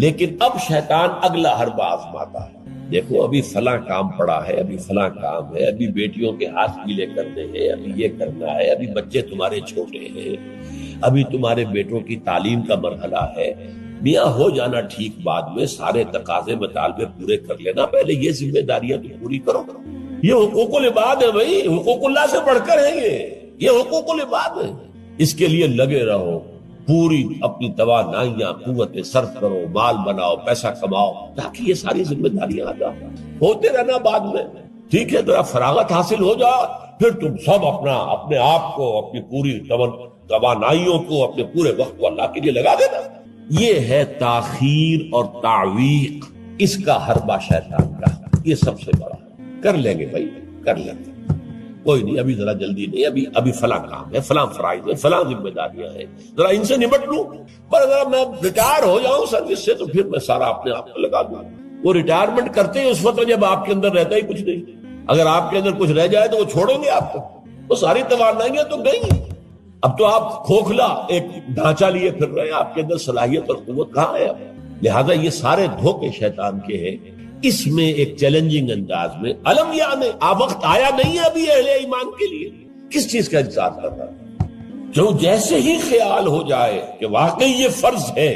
لیکن اب شیطان اگلا حربہ آزماتا ہے، دیکھو ابھی فلاں کام پڑا ہے، ابھی فلاں کام ہے، ابھی بیٹیوں کے ہاتھ گیلے کرنے ہیں، ابھی یہ کرنا ہے، ابھی بچے تمہارے چھوٹے ہیں، ابھی تمہارے بیٹوں کی تعلیم کا مرحلہ ہے، میاں ہو جانا ٹھیک، بعد میں سارے تقاضے مطالبے پورے کر لینا، پہلے یہ ذمہ داریاں تو پوری کرو۔ یہ حقوق العباد ہے بھائی، حقوق اللہ سے بڑھ کر ہے، یہ حقوق العباد ہے، اس کے لیے لگے رہو، پوری اپنی توانائیاں قوتیں صرف کرو، مال بناؤ، پیسہ کماؤ، تاکہ یہ ساری ذمہ داریاں آ جائیں، ہوتے رہنا بعد میں، ٹھیک ہے، ذرا فراغت حاصل ہو جا، پھر تم سب اپنے آپ کو، اپنی پوری توانائیوں کو، اپنے پورے وقت کو اللہ کے لیے لگا دینا۔ یہ ہے تاخیر اور تعویق، اس کا حربہ شیطان کا، یہ سب سے بڑا ہے۔ کر لیں گے بھائی، کر لیں گے، کوئی نہیں، ابھی ذرا جلدی نہیں، ابھی فلاں کام ہے، فلاں فرائض ہے، فلاں ذمہ داریاں ہیں، ذرا ان سے نمٹ لوں، پر اگر میں ریٹائر ہو جاؤں سروس سے تو پھر میں سارا اپنے آپ کو لگا دوں۔ وہ ریٹائرمنٹ کرتے ہیں اس وقت جب آپ کے اندر رہتا ہی کچھ نہیں، اگر آپ کے اندر کچھ رہ جائے تو وہ چھوڑیں گے آپ کو، وہ ساری توانائیاں تو گئی، اب تو آپ کھوکھلا ایک ڈھانچہ لیے پھر رہے ہیں، آپ کے اندر صلاحیت اور قوت کہاں ہے اب؟ لہذا یہ سارے دھوکے شیطان کے ہیں۔ اس میں ایک چیلنجنگ انداز میں علم یعنی وقت آیا نہیں ہے ابھی اہل ایمان کے لیے، کس چیز کا انتظار کر رہا ہے؟ جو جیسے ہی خیال ہو جائے کہ واقعی یہ فرض ہے،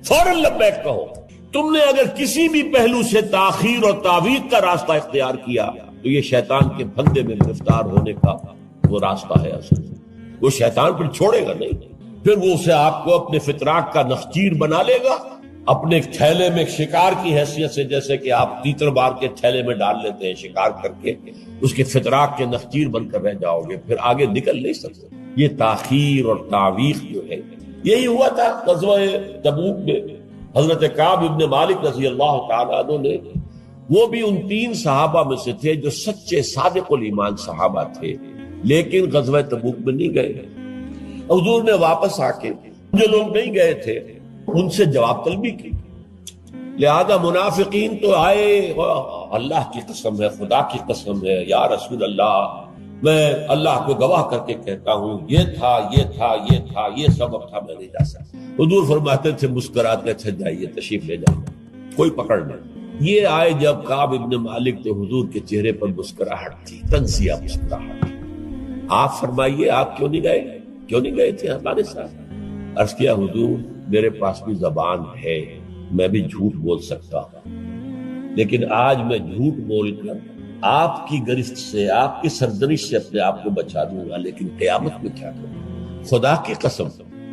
فوراً لبیک کہو۔ تم نے اگر کسی بھی پہلو سے تاخیر اور تعویق کا راستہ اختیار کیا تو یہ شیطان کے پھندے میں گرفتار ہونے کا وہ راستہ ہے اصل میں۔ وہ شیطان پھر چھوڑے گا نہیں، پھر وہ اسے آپ کو اپنے فطراک کا نخچیر بنا لے گا، اپنے تھیلے میں شکار کی حیثیت سے، جیسے کہ آپ تیتر بار کے تھیلے میں ڈال لیتے ہیں شکار کر کے، اس کے فطراک کے نخچیر بن کر رہ جاؤ گے، پھر آگے نکل نہیں سکتے۔ یہ تاخیر اور تعویق جو ہے، یہی ہوا تھا غزوہ تبوک میں۔ حضرت کعب ابن مالک رضی اللہ تعالیٰ عنہ نے، وہ بھی ان 3 صحابہ میں سے تھے جو سچے صادق الایمان صحابہ تھے، لیکن غزوہ تبوک میں نہیں گئے۔ حضور نے واپس آ کے جو لوگ نہیں گئے تھے ان سے جواب طلبی کی، لہذا منافقین تو آئے، اللہ کی قسم ہے، خدا کی قسم ہے یا رسول اللہ، میں اللہ کو گواہ کر کے کہتا ہوں یہ تھا، یہ تھا، یہ تھا، یہ سبب تھا، میں نہیں جا سکتا۔ حضور فرماتے تھے مسکراتے تھے، جائیے تشریف لے جائیے، کوئی پکڑ نہیں۔ یہ آئے جب کعب ابن مالک، تو حضور کے چہرے پر مسکراہٹ تھی، تنزیہ مسکراہٹ۔ آپ فرمائیے آپ کیوں نہیں گئے، کیوں نہیں گئے تھے ہمارے ساتھ؟ عرض کیا حضور میرے پاس بھی زبان ہے، میں بھی جھوٹ بول سکتا ہوں، لیکن آج میں جھوٹ بول کر آپ کی گرفت سے، آپ کی سرزنش سے اپنے آپ کو بچا دوں گا، لیکن قیامت میں کیا کروں؟ خدا کی قسم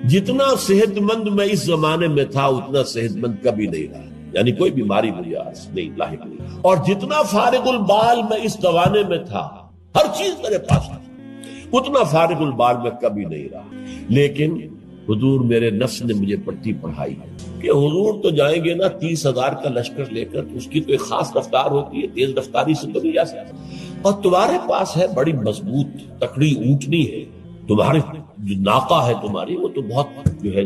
جتنا صحت مند میں اس زمانے میں تھا اتنا صحت مند کبھی نہیں رہا، یعنی کوئی بیماری مجھے نہیں لاحق نہیں، اور جتنا فارغ البال میں اس زمانے میں تھا، ہر چیز میرے پاس تھا، اتنا فارغ البال میں کبھی نہیں رہا۔ لیکن حضور میرے نفس نے مجھے پٹی پڑھائی کہ حضور تو جائیں گے نا 30,000 کا لشکر لے کر، اس کی تو ایک خاص رفتار ہوتی ہے، تیز رفتاری سے تو نہیں جا سکتا، اور تمہارے پاس ہے بڑی مضبوط تکڑی اونٹنی ہے، تمہارے جو ناقہ ہے تمہاری وہ تو بہت جو ہے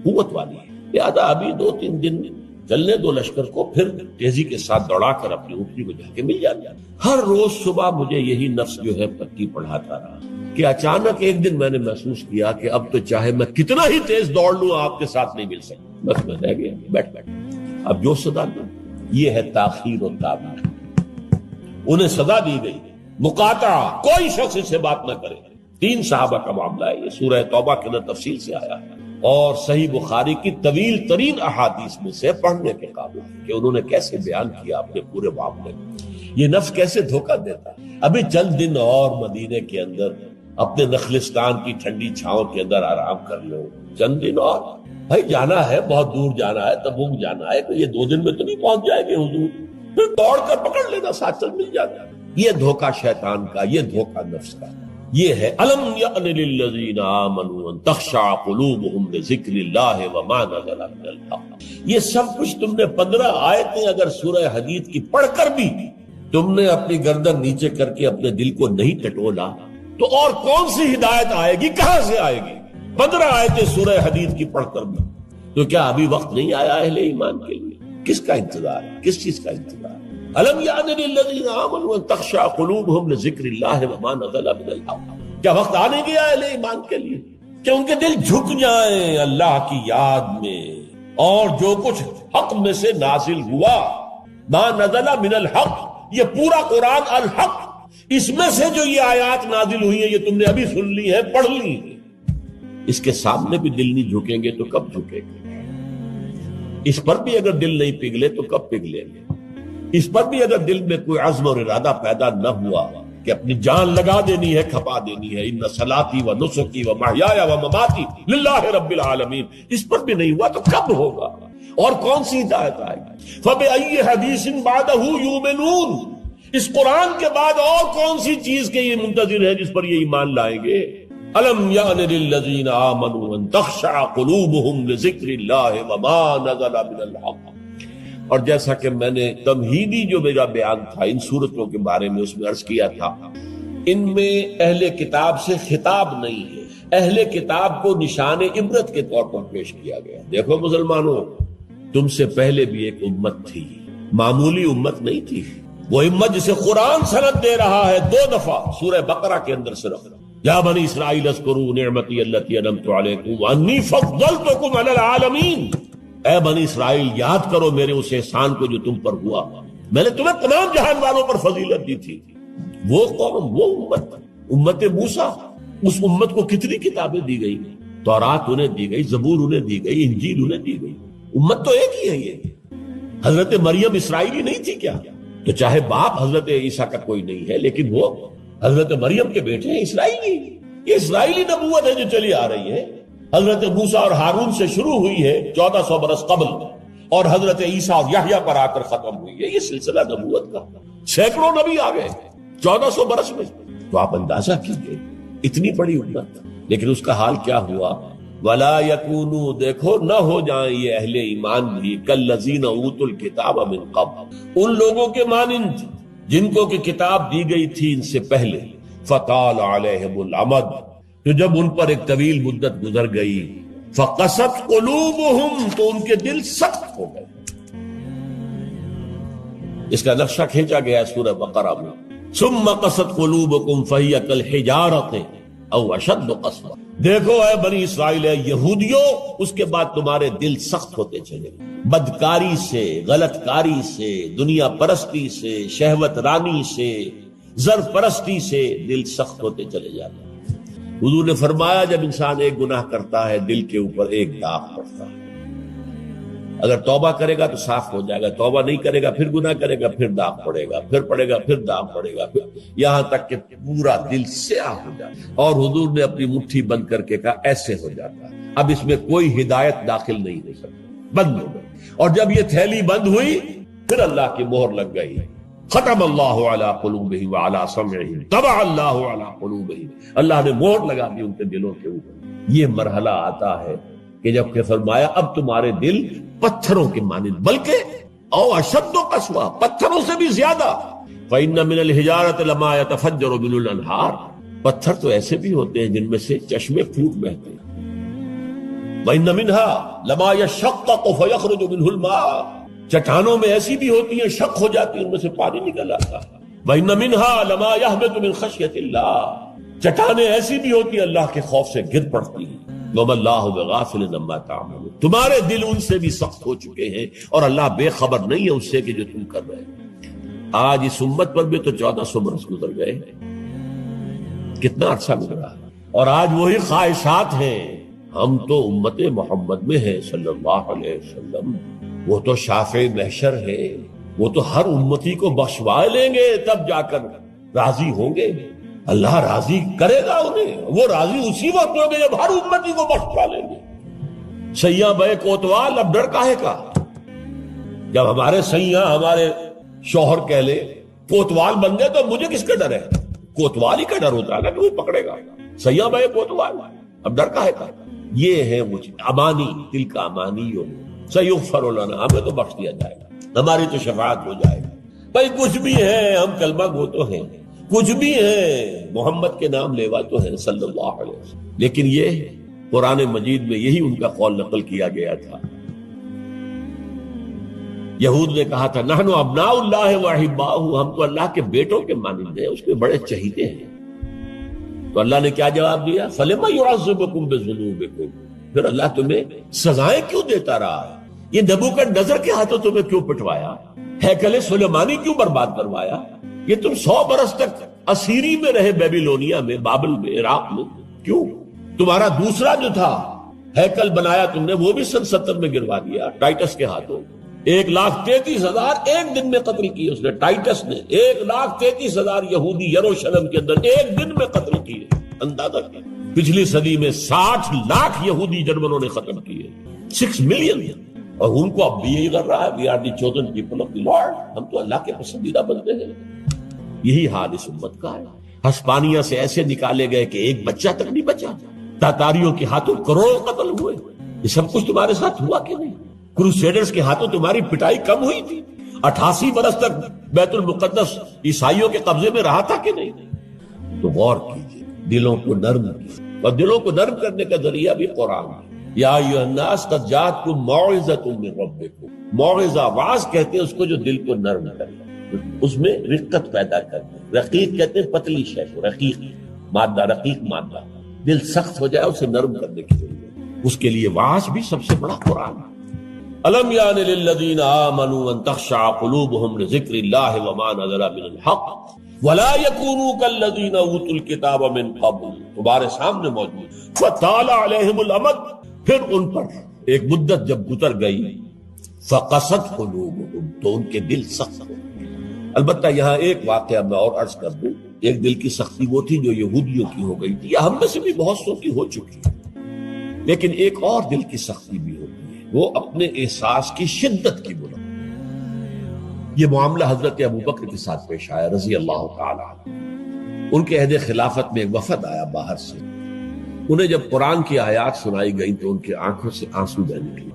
قوت والی ہے، لہذا ابھی 2-3 دن چلنے دو لشکر کو، پھر تیزی کے ساتھ دوڑا کر اپنی اونٹنی کو جا کے مل جاتا۔ ہر روز صبح مجھے یہی نفس جو ہے پٹی پڑھاتا رہا کہ اچانک ایک دن میں نے محسوس کیا کہ اب تو چاہے میں کتنا ہی تیز دوڑ لوں آپ کے ساتھ نہیں مل سکتا، بس میں رہ گیا بیٹھ۔ اب جو سزا دی یہ ہے تاخیر و تعویق، انہیں سزا دی گئی مقاطعہ، کوئی شخص اس سے بات نہ کرے۔ 3 صحابہ کا معاملہ ہے، یہ سورہ توبہ کے اندر تفصیل سے آیا ہے، اور صحیح بخاری کی طویل ترین احادیث میں سے پڑھنے کے قابل ہے کہ انہوں نے کیسے بیان کیا اپنے پورے معاملے میں، یہ نفس کیسے دھوکہ دیتا ہے۔ ابھی چند دن اور مدینے کے اندر اپنے نخلستان کی ٹھنڈی چھاؤں کے اندر آرام کر لو، چند دن اور، بھائی جانا ہے، بہت دور جانا ہے، تبوک جانا ہے، تو یہ 2 دن میں تو نہیں پہنچ جائے گے حضور، پھر دوڑ کر پکڑ لینا، ساتھ چل مل جاتا۔ یہ دھوکہ شیطان کا، یہ دھوکہ نفس کا، یہ ہے الم یأن للذین آمنوا ان تخشع قلوبهم لذکر اللہ وما نزل من الحق۔ یہ سب کچھ تم نے 15 آیتیں اگر سورہ حدید کی پڑھ کر بھی تم نے اپنی گردن نیچے کر کے اپنے دل کو نہیں ٹٹولا تو اور کون سی ہدایت آئے گی، کہاں سے آئے گی؟ 15 آیتیں سورہ حدید کی پڑھ کر بھی، تو کیا ابھی وقت نہیں آیا اہل ایمان کے لیے؟ کس کا انتظار ہے، کس چیز کا انتظار ہے؟ الم یأن للذین آمنوا ان تخشع قلوبهم لذکر اللہ وما نزل من الحق۔ کیا وقت آنے گیا اہل ایمان کے لیے کہ ان کے دل جھک جائیں اللہ کی یاد میں، اور جو کچھ حق میں سے نازل ہوا، ما نزل من الحق، یہ پورا قرآن الحق، اس میں سے جو یہ آیات نازل ہوئی ہیں یہ تم نے ابھی سن لی ہے، پڑھ لی ہے، اس کے سامنے بھی دل نہیں جھکیں گے تو کب جھکیں گے؟ اس پر بھی اگر دل نہیں پگھلے تو کب پگھلیں گے؟ اس پر بھی اگر دل میں کوئی عزم اور ارادہ پیدا نہ ہوا کہ اپنی جان لگا دینی ہے، کھپا دینی ہے، ان صلاتی و نسکی و محیایا و مماتی للہ رب العالمین، اس پر بھی نہیں ہوا تو کب ہوگا؟ اور کون سی ہدایت آئے گی؟ فبأی حدیث بعدہ یؤمنون، اس قرآن کے بعد اور کون سی چیز کے یہ منتظر ہے جس پر یہ ایمان لائیں گے؟ الم یعن للذین آمنوا ان تخشع قلوبہم لذکر اللہ وما نزل من الحق۔ اور جیسا کہ میں نے تمہیدی جو میرا بیان تھا ان صورتوں کے بارے میں، اس میں عرض کیا تھا، ان میں اہل کتاب سے خطاب نہیں ہے، اہل کتاب کو نشان عبرت کے طور پر پیش کیا گیا۔ دیکھو مسلمانوں، تم سے پہلے بھی ایک امت تھی، معمولی امت نہیں تھی، وہ امت جسے قرآن سند دے رہا ہے 2 دفعہ سورہ بقرہ کے اندر صرف، یا بنی اسرائیل اذکروا نعمتی التی انعمت علیکم وانی فضلتکم علی العالمین، اے بنی اسرائیل یاد کرو میرے اس احسان کو جو تم پر ہوا، میں نے تمہیں تمام جہان والوں پر فضیلت دی تھی۔ وہ قوم، وہ امت موسیٰ، اس امت کو کتنی کتابیں دی گئی، تورات انہیں دی گئی، زبور انہیں دی گئی، انجیل انہیں دی گئی، امت تو ایک ہی ہے۔ یہ حضرت مریم اسرائیلی نہیں تھی کیا؟ تو چاہے باپ حضرت عیسیٰ کا کوئی نہیں ہے لیکن وہ حضرت مریم کے بیٹے ہیں، اسرائیلی، یہ اسرائیلی نبوت ہے جو چلی آ رہی ہے۔ حضرت موسیٰ اور ہارون سے شروع ہوئی ہے 1400 برس قبل، اور حضرت عیسیٰ اور یحییٰ پر آ کر ختم ہوئی ہے۔ یہ سلسلہ نبوت کا، سینکڑوں نبی آ گئے 1400 برس میں، تو آپ اندازہ کیجئے اتنی بڑی امت، لیکن اس کا حال کیا ہوا؟ وَلَا يَكُونُوا، دیکھو نہ ہو جائیں یہ اہل ایمان بھی كَالَّذِينَ أُوتُوا الْكِتَابَ مِن قَبْلُ، ان لوگوں کے مانند جن کو کہ کتاب دی گئی تھی ان سے پہلے، فَطَالَ عَلَيْهِمُ الْأَمَدُ، تو جب ان پر ایک طویل مدت گزر گئی، فَقَسَتْ قُلُوبُهُمْ، تو ان کے دل سخت ہو گئے۔ اس کا نقشہ کھینچا گیا ہے سورہ بقرہ میں، ثُمَّ قَسَتْ قُلُوبُكُمْ فَهِيَ كَالْحِجَارَةِ أَوْ أَشَدُّ قَسْوَةً، دیکھو اے بنی اسرائیل، اے یہودیوں، اس کے بعد تمہارے دل سخت ہوتے چلے، بدکاری سے، غلط کاری سے، دنیا پرستی سے، شہوت رانی سے، زر پرستی سے دل سخت ہوتے چلے جاتے ہیں۔ حضور نے فرمایا جب انسان ایک گناہ کرتا ہے دل کے اوپر ایک داغ پڑتا ہے، اگر توبہ کرے گا تو صاف ہو جائے گا، توبہ نہیں کرے گا پھر گناہ کرے گا، پھر داغ پڑے گا، پھر پڑے گا، پھر داغ پڑے گا، پھر یہاں تک کہ پورا دل سیاہ ہو جاتا ہے۔ اور حضور نے اپنی مٹھی بند کر کے کہا ایسے ہو جاتا ہے، اب اس میں کوئی ہدایت داخل نہیں ہو سکتی، بند ہو گئی۔ اور جب یہ تھیلی بند ہوئی پھر اللہ کی مہر لگ گئی، ختم اللہ علی قلوبہم وعلی سمعہم طبع اللہ علی قلوبہم، اللہ نے مہر لگا دی ان کے دلوں کے اوپر۔ یہ مرحلہ آتا ہے کہ جب کہ فرمایا اب تمہارے دل پتھروں کے مانند، بلکہ او اشد قسوہ، پتھروں سے بھی زیادہ، فإن من الحجارة لما يتفجر منه الانہار، پتھر تو ایسے بھی ہوتے ہیں جن میں سے چشمے پھوٹ بہتے ہیں، وإن منها لما يشقق فيخرج منه الماء، چٹانوں میں ایسی بھی ہوتی ہیں شق ہو جاتی ہیں ان میں سے پانی نکل آتا ہے، وإن منها لما يهبط من خشية الله، چٹانیں ایسی بھی ہوتی ہیں اللہ کے خوف سے گر پڑتی ہیں، وَمَا اللَّهُ بِغَافِلٍ عَمَّا تَعْمَلُونَ، تمہارے دل ان سے بھی سخت ہو چکے ہیں اور اللہ بے خبر نہیں ہے اس سے کہ جو تم کر رہے ہیں۔ آج اس امت پر بھی تو 1400 برس گزر گئے، کتنا عرصہ گزرا ہے، اور آج وہی خواہشات ہیں۔ ہم تو امت محمد میں ہیں صلی اللہ علیہ وسلم، وہ تو شافع محشر ہے، وہ تو ہر امتی کو بخشوا لیں گے، تب جا کر راضی ہوں گے، اللہ راضی کرے گا انہیں، وہ راضی اسی وقت ہوں گے جب ہر امتی کو بخشوا لیں گے۔ سیاں بے کوتوال، اب ڈر کاہے کا؟ جب ہمارے سیاں ہمارے شوہر کہہ لے کوتوال بن گئے تو مجھے کس کا ڈر ہے؟ کوتوال ہی کا ڈر ہوتا ہے نا کہ وہ پکڑے گا، سیاں بے کوتوال، اب ڈر کاہے کا؟ یہ ہے وہ امانی، دل کا امانی ہو، سیغفر لنا، ہمیں تو بخش دیا جائے گا، ہماری تو شفاعت ہو جائے گا۔ بھائی کچھ بھی ہے، ہم کلمہ گو تو ہیں، کچھ بھی ہے، محمد کے نام لیوا تو ہیں صلی اللہ علیہ وسلم، لیکن یہ قرآن مجید میں یہی ان کا قول نقل کیا گیا تھا۔ یہود نے کہا تھا نحن ابناء اللہ واحباؤہ، ہم تو اللہ کے بیٹوں کے مانند ہیں، اس کے بڑے چہیتے ہیں۔ تو اللہ نے کیا جواب دیا؟ فلما يعذبكم بذنوبكم، پھر اللہ تمہیں سزائیں کیوں دیتا رہا ہے؟ یہ نبوکدنضر کے ہاتھوں تمہیں کیوں پٹوایا؟ ہیکل سلیمانی کیوں برباد کروایا؟ یہ تم 100 برس تک اسیری میں رہے، بیبیلونیا میں، بابل میں، عراق میں، کیوں؟ تمہارا دوسرا جو تھا ہیکل بنایا تم نے، وہ بھی سن 70 میں گروا دیا ٹائٹس کے ہاتھوں۔ 1,33,000 ایک دن میں قتل کیے اس نے، ٹائٹس نے 1,33,000 یہودی یروشلم کے اندر ایک دن میں قتل کیے۔ اندازہ کیا، پچھلی صدی میں 60 لاکھ یہودی جرمنوں نے ختم کیے، 6 ملین۔ اور ان کو اب بھی یہی کر رہا ہے، we are the chosen people of the Lord, ہم تو اللہ کے پسندیدہ بندے ہیں۔ یہی حال اس امت کا ہے۔ ہسپانیہ سے ایسے نکالے گئے کہ ایک بچہ تک نہیں بچا، تاتاریوں کے ہاتھوں کروڑوں قتل ہوئے۔ یہ سب کچھ تمہارے ساتھ ہوا کہ نہیں؟ کروسیڈرز کے ہاتھوں تمہاری پٹائی کم ہوئی تھی؟ 88 برس تک بیت المقدس عیسائیوں کے قبضے میں رہا تھا کہ نہیں؟ تو غور کیجیے، دلوں کو نرم کیجیے، اور دلوں کو نرم کرنے کا ذریعہ بھی قرآن ہے۔ یا ایھا الناس قد جاءتکم موعظۃ من ربکم، موعظہ واعظ کہتے ہیں اس کو جو دل کو نرم کرے، اس میں رقت پیدا کرے۔ رقیق کہتے ہیں پتلی شے کو، رقیق مادہ، رقیق مادہ، دل سخت ہو جائے اسے نرم کرنے کی ضرورت، اس کے لیے واعظ بھی سب سے بڑا قرآن ہے۔ الم یان للذین آمنوا ان تخشع قلوبهم لذکر اللہ وما نزل من الحق ولا یکونوا کالذین اوتوا الکتاب من قبل، تمہارے سامنے موجود۔ فطال علیہم الامد، پھر ان پر ایک مدت جب گزر گئی، فقست قلوبهم، تو ان کے دل سخت ہو۔ البتہ یہاں ایک واقعہ میں اور عرض کر دوں، ایک دل کی سختی وہ تھی جو یہودیوں کی ہو گئی تھی، یا ہم میں سے بھی بہت سو کی ہو چکی ہے، لیکن ایک اور دل کی سختی بھی ہوتی ہے، وہ اپنے احساس کی شدت کی بنا۔ یہ معاملہ حضرت ابوبکر کے ساتھ پیش آیا رضی اللہ تعالی عنہ۔ ان کے عہد خلافت میں ایک وفد آیا باہر سے، انہیں جب قرآن کی آیات سنائی گئی تو ان کی آنکھوں سے آنسو بہنے لگے۔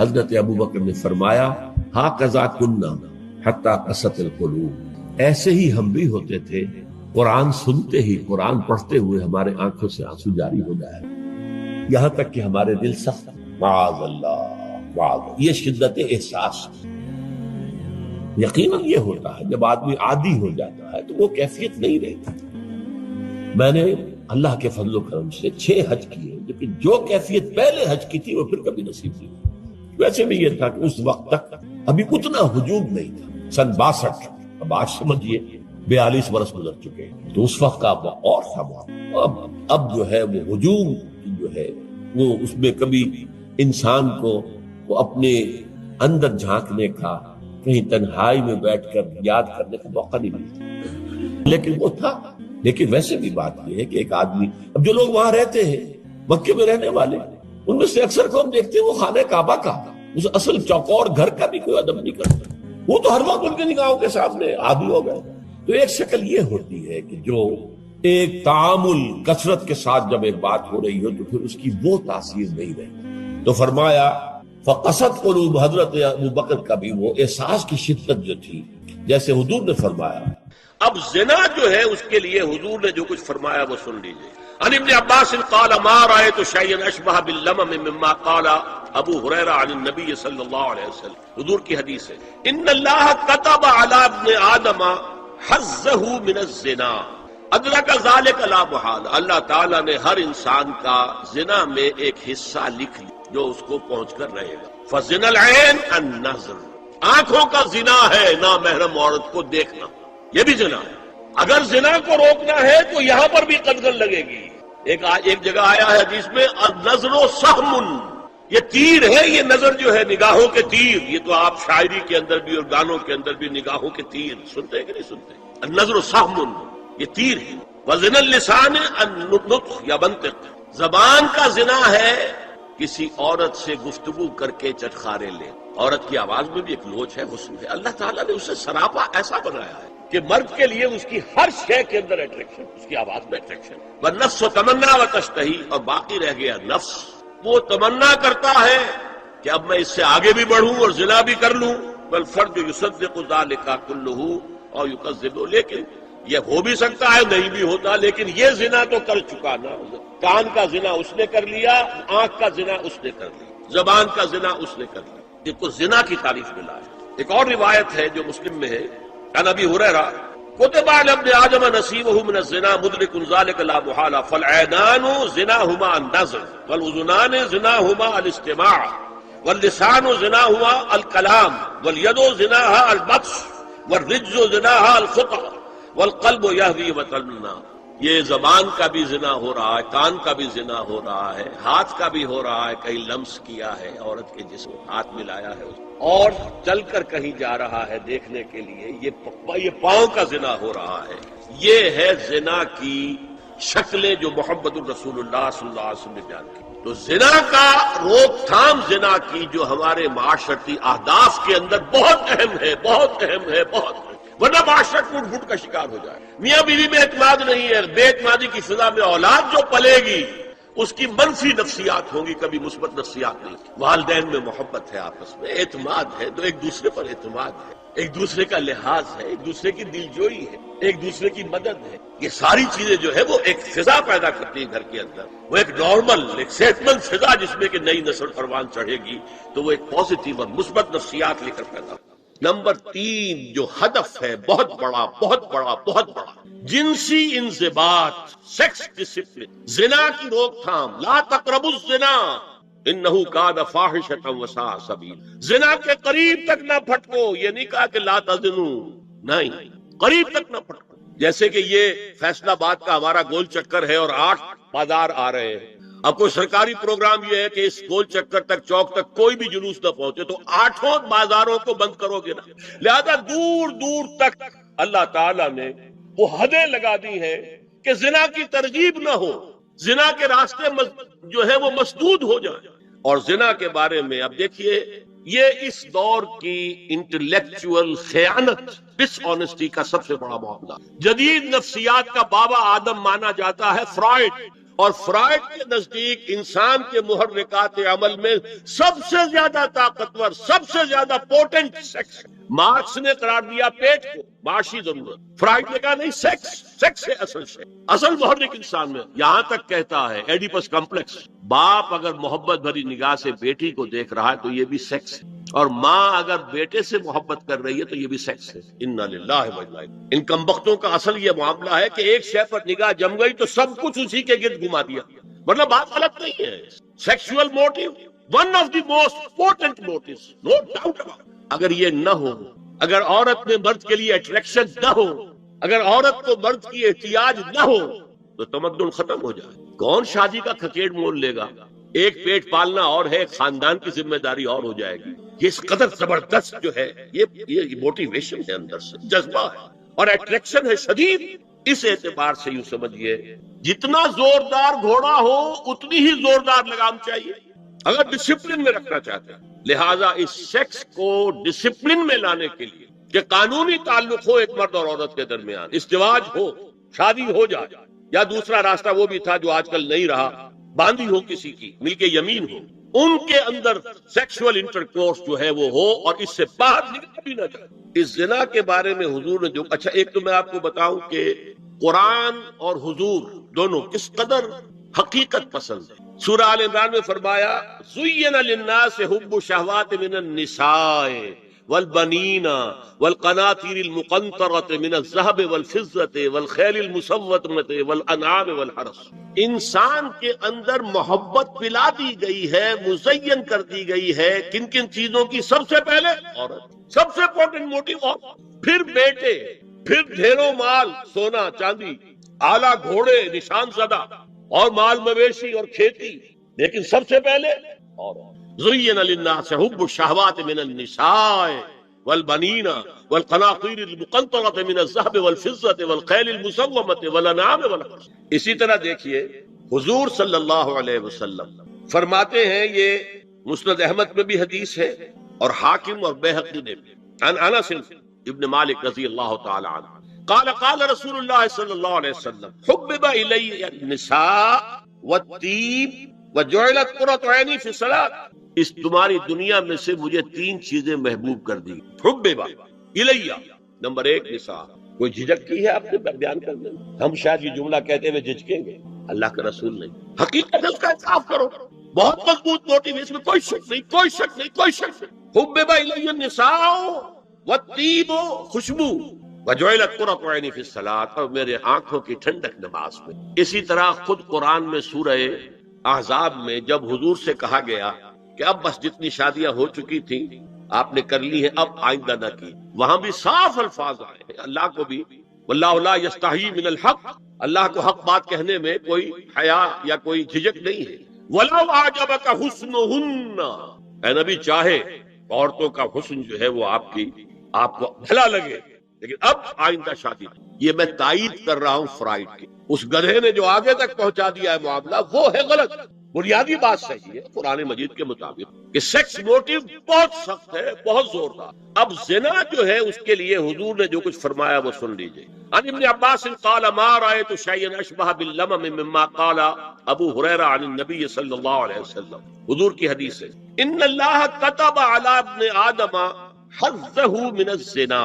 حضرت ابوبکر نے فرمایا، ھاکذا کنا حتی قست القلوب، ایسے ہی ہم بھی ہوتے تھے، قرآن سنتے ہی، قرآن پڑھتے ہوئے ہمارے آنکھوں سے آنسو جاری ہو جائے، یہاں تک کہ ہمارے دل سخت، معاذ اللہ، معاذ اللہ۔ یہ شدت احساس یقیناً یہ ہوتا ہے جب آدمی عادی ہو جاتا ہے تو وہ کیفیت نہیں رہتی۔ میں نے اللہ کے فضل و کرم سے 6 حج کیے، لیکن جو کیفیت پہلے حج کی تھی وہ پھر کبھی نصیب نہیں ہوئی۔ ویسے بھی یہ تھا کہ اس وقت تک ابھی اتنا ہجوم نہیں تھا، سن 62، اب آج سمجھیے 42 برس گزر چکے ہیں، تو اس وقت کا اور تھا معاملہ۔ اب جو ہے وہ ہجوم جو ہے وہ اس میں کبھی انسان کو اپنے اندر جھانکنے کا، کہیں تنہائی میں بیٹھ کر یاد کرنے کا موقع نہیں ملتا، لیکن وہ تھا۔ لیکن ویسے بھی بات یہ ہے کہ ایک آدمی، اب جو لوگ وہاں رہتے ہیں، مکے میں رہنے والے، ان میں سے اکثر کو ہم دیکھتے ہیں وہ خانہ کعبہ کا، اس اصل چوکور گھر کا بھی کوئی ادب نہیں کرتا، وہ تو ہر وقت ان کے نگاہوں کے سامنے عادی ہو گئے۔ تو ایک شکل یہ ہوتی ہے کہ جو ایک تعامل کثرت کے ساتھ جب ایک بات ہو رہی ہو تو پھر اس کی وہ تاثیر نہیں رہتی۔ تو فرمایا فقست قلوب، حضرت ابوبکر کا بھی وہ احساس کی شدت جو تھی، جیسے حضور نے فرمایا۔ اب زنا جو ہے اس کے لیے حضور نے جو کچھ فرمایا وہ سن لیجیے۔ عن ابن عباس قال ما رأيت شيئا اشبه باللمم مما قال ابو هريرة عن النبي صلی اللہ علیہ وسلم۔ حضور کی حدیث ہے، ان اللہ كتب على ابن آدم حظه من الزنا ادرک ذلك لا محالہ، اللہ تعالیٰ نے ہر انسان کا زنا میں ایک حصہ لکھ لیا جو اس کو پہنچ کر رہے گا۔ فزنا العین النظر، آنکھوں کا زنا ہے نامحرم عورت کو دیکھنا، یہ بھی زنا ہے۔ اگر زنا کو روکنا ہے تو یہاں پر بھی قدغن لگے گی۔ ایک جگہ آیا ہے حدیث میں، النظر سہم، یہ تیر ہے، یہ نظر جو ہے نگاہوں کے تیر، یہ تو آپ شاعری کے اندر بھی اور گانوں کے اندر بھی نگاہوں کے تیر سنتے ہیں کہ نہیں سنتے؟ النظر سہم، یہ تیر ہے۔ وزنا اللسان النطق یا منطق، زبان کا زنا ہے کسی عورت سے گفتگو کر کے چٹخارے لے، عورت کی آواز میں بھی ایک لوچ ہے، حسن ہے، اللہ تعالیٰ نے اسے سراپا ایسا بنایا ہے کہ مرد کے لیے اس کی ہر شے کے اندر اٹریکشن، اس کی آواز میں اٹریکشن۔ والنفس تمنا وتشتہی، اور باقی رہ گیا نفس، وہ تمنا کرتا ہے کہ اب میں اس سے آگے بھی بڑھوں اور زنا بھی کر لوں۔ والفرد یصدق ذلک کلہ اور یکذب، لیکن یہ ہو بھی سکتا ہے نہیں بھی ہوتا، لیکن یہ زنا تو کر چکا نا، کان کا زنا اس نے کر لیا، آنکھ کا زنا اس نے کر لیا، زبان کا زنا اس نے کر لیا، یہ تو زنا کی تعریف ملا ہے۔ ایک اور روایت ہے جو مسلم میں ہے، عن ابی ہریرہ کتب علی ابن آدم نصیبہ من الزنا مدرک ذلک لا محالہ فالعینان زناہما النظر والاذنان زناہما الاستماع واللسان زنا ہوا الکلام، والید زناہا البطش، والرجز زناہا الخطأ، والقلب یہوی وطن النار۔ یہ زبان کا بھی زنا ہو رہا ہے، کان کا بھی زنا ہو رہا ہے، ہاتھ کا بھی ہو رہا ہے، کہیں لمس کیا ہے عورت کے جسم، ہاتھ ملایا ہے اور چل کر کہیں جا رہا ہے دیکھنے کے لیے، یہ پاؤں کا زنا ہو رہا ہے۔ یہ ہے زنا کی شکلیں جو محمد الرسول اللہ صلی اللہ علیہ وسلم نے بیان کی۔ تو زنا کا روک تھام، زنا کی جو ہمارے معاشرتی اہداف کے اندر بہت اہم ہے، بہت اہم ہے، بہت اہم، ورنہ معاشرہ ٹوٹ پھوٹ کا شکار ہو جائے۔ میاں بیوی میں اعتماد نہیں ہے، بے اعتمادی کی فضا میں اولاد جو پلے گی اس کی منفی نفسیات ہوں گی، کبھی مثبت نفسیات نہیں۔ والدین میں محبت ہے، آپس میں اعتماد ہے، تو ایک دوسرے پر اعتماد ہے، ایک دوسرے کا لحاظ ہے، ایک دوسرے کی دلجوئی ہے، ایک دوسرے کی مدد ہے۔ یہ ساری چیزیں جو ہے وہ ایک فضا پیدا کرتی ہے گھر کے اندر، وہ ایک نارمل، ایک صحت مند فضا جس میں کہ نئی نسل پروان چڑھے گی، تو وہ ایک پازیٹیو اور مثبت نفسیات لے کر پیدا ہوگی۔ نمبر 3 جو ہدف ہے بہت بڑا بہت بڑا بہت بڑا، جنسی انضباط، سیکس ڈسپلن، زنا کی روک تھام۔ لا تقربوا الزنا انہ کان فاحشۃ وساء سبیلا۔ زنا کے قریب تک نہ پھٹکو، یہ نہیں کہا کہ لا تزنوا، نہیں، قریب تک نہ پھٹکو۔ جیسے کہ یہ فیصلہ آباد کا ہمارا گول چکر ہے اور 8 بازار آ رہے ہیں، اب کوئی سرکاری پروگرام یہ ہے کہ اس گول چکر تک، چوک تک کوئی بھی جلوس نہ پہنچے، تو 8 بازاروں کو بند کرو گے نا۔ لہذا دور دور تک اللہ تعالیٰ نے وہ حدیں لگا دی ہیں کہ زنا کی ترغیب نہ ہو، زنا کے راستے جو ہے وہ مسدود ہو جائیں۔ اور زنا کے بارے میں اب دیکھیے، یہ اس دور کی انٹلیکچوئل خیانت، ڈس آنیسٹی کا سب سے بڑا معاملہ۔ جدید نفسیات کا بابا آدم مانا جاتا ہے فرائڈ، اور فرائڈ کے نزدیک انسان کے محرکات عمل میں سب سے زیادہ طاقتور، سب سے زیادہ پوٹنٹ سیکس۔ مارکس نے قرار دیا پیٹ کو معاشی ضرورت، فرائڈ نے کہا نہیں، سیکس ہے اصل شے، اصل محرک انسان میں۔ یہاں تک کہتا ہے ایڈیپس کمپلیکس، باپ اگر محبت بھری نگاہ سے بیٹی کو دیکھ رہا ہے تو یہ بھی سیکس ہے، اور ماں اگر بیٹے سے محبت کر رہی ہے تو یہ بھی سیکس ہے۔ انا للہ و انا الیہ۔ ان کمبختوں کا اصل یہ معاملہ ہے کہ ایک شے پر نگاہ جم گئی تو سب کچھ اسی کے گرد گھما دیا، ورنہ بات غلط نہیں ہے۔ Sexual motive one of the most important motives, no doubt about. اگر یہ نہ ہو، اگر عورت میں مرد کے لیے اٹریکشن نہ ہو، اگر عورت کو مرد کی احتیاج نہ ہو، تو تمدن ختم ہو جائے۔ کون شادی کا کھکیڑ مول لے گا؟ ایک پیٹ پالنا اور ہے، خاندان کی ذمہ داری اور ہو جائے گی۔ یہ اس قدر زبردست جو ہے، یہ موٹیویشن ہے، اندر سے جذبہ ہے اور اٹریکشن ہے شدید۔ اس اعتبار سے یوں سمجھیے، جتنا زوردار گھوڑا ہو اتنی ہی زوردار لگام چاہیے اگر ڈسپلن میں رکھنا چاہتے ہیں۔ لہٰذا اس سیکس کو ڈسپلن میں لانے کے لیے کہ قانونی تعلق ہو ایک مرد اور عورت کے درمیان، ازدواج ہو، شادی ہو جائے، یا دوسرا راستہ وہ بھی تھا جو آج کل نہیں رہا، باندھی ہو کسی کی، مل کے یمین ہو، ان کے اندر سیکسول انٹرکورس جو ہے وہ ہو اور اس سے باہر نکل بھی نہ جائے۔ اس زنا کے بارے میں حضور نے جو، اچھا ایک تو میں آپ کو بتاؤں کہ قرآن اور حضور دونوں کس قدر حقیقت پسند ہے۔ سورہ آل عمران میں فرمایا زُيِّنَ لِلنَّاسِ حُبُّ الشَّهَوَاتِ مِنَ النِّسَاءِ وَالْبَنِينَ وَالْقَنَاطِيرِ الْمُقَنطَرَةِ مِنَ الذَّهَبِ وَالْفِضَّةِ وَالْخَيْلِ الْمُسَوَّمَةِ وَالْأَنْعَامِ وَالْحَرْثِ۔ انسان کے اندر محبت پلا دی گئی ہے، مزین کر دی گئی ہے، کن کن چیزوں کی؟ سب سے پہلے عورت، سب سے امپورٹنٹ موٹیو عورت، پھر بیٹے، پھر ڈھیروں مال، سونا چاندی، اعلیٰ گھوڑے نشان زدہ، اور مال مویشی اور کھیتی، لیکن سب سے پہلے عورت۔ زُيِّنَ لِلنَّاسِ حُبُّ الشَّهَوَاتِ مِنَ النِّسَاءِ وَالْبَنِينَ وَالْقَنَاطِيرِ الْمُقَنطَرَةِ مِنَ الذَّهَبِ وَالْفِضَّةِ وَالْخَيْلِ الْمُسَوَّمَةِ وَالْأَنْعَامِ وَالْحَرْثِ۔ اسی طرح دیکھیے حضور صلی اللہ علیہ وسلم فرماتے ہیں، یہ مسند احمد میں بھی حدیث ہے اور حاکم اور بیہقی نے بھی، عن انس ابن مالک رضی اللہ تعالی عنہ قال قال رسول اللہ صلی اللہ علیہ وسلم حبب الی النساء والطیب وجعلت قرۃ عینی فی الصلاۃ۔ اس تمہاری دنیا میں سے مجھے 3 چیزیں محبوب کر دی۔ حبب الی، نمبر 1 نساء۔ کوئی جھجک کی ہے آپ نے بیان کرنے میں؟ ہم شاید یہ جملہ کہتے ہوئے جھجکیں گے، اللہ کا رسول نہیں۔ حقیقت ہے، اس کا انصاف کرو، بہت مضبوط موٹیو ہے، اس میں کوئی شک نہیں، کوئی شک نہیں، کوئی شک نہیں۔ حبب الی النساء والطیب، خوشبو، وجعلت قرۃ عینی فی الصلاۃ، اور میرے آنکھوں کی ٹھنڈک نماز میں۔ اسی طرح خود قرآن میں سورہ احزاب میں جب حضور سے کہا گیا کہ اب بس جتنی شادیاں ہو چکی تھیں آپ نے کر لی ہیں، اب آئندہ نہ کی. وہاں بھی صاف الفاظ آئے ہیں. اللہ کو بھی واللہ لا یستحیی من الحق، اللہ کو حق بات کہنے میں کوئی حیا یا کوئی جھجک نہیں ہے. وَلَوْ أَعْجَبَكَ حُسْنُهُنَّ، اے نبی چاہے عورتوں کا حسن جو ہے وہ آپ کو بھلا لگے لیکن اب آئندہ شادی نہیں. یہ میں تائید کر رہا ہوں فرائڈ کی. اس گدھے نے جو آگے تک پہنچا دیا ہے معاملہ وہ ہے غلط. بنیادی بات صحیح ہے قرآن مجید کے مطابق کہ سیکس موٹیو بہت سخت ہے، بہت زوردار. اب زنا جو ہے اس کے لیے حضور نے جو کچھ فرمایا وہ سن لیجئے. عن ابن عباس قال ما رأيت شيئا اشبه باللمم مما قال ابو هريرة عن النبي صلی اللہ علیہ وسلم. حضور کی حدیث ہے ان اللہ كتب على ابن آدم حظه من الزنا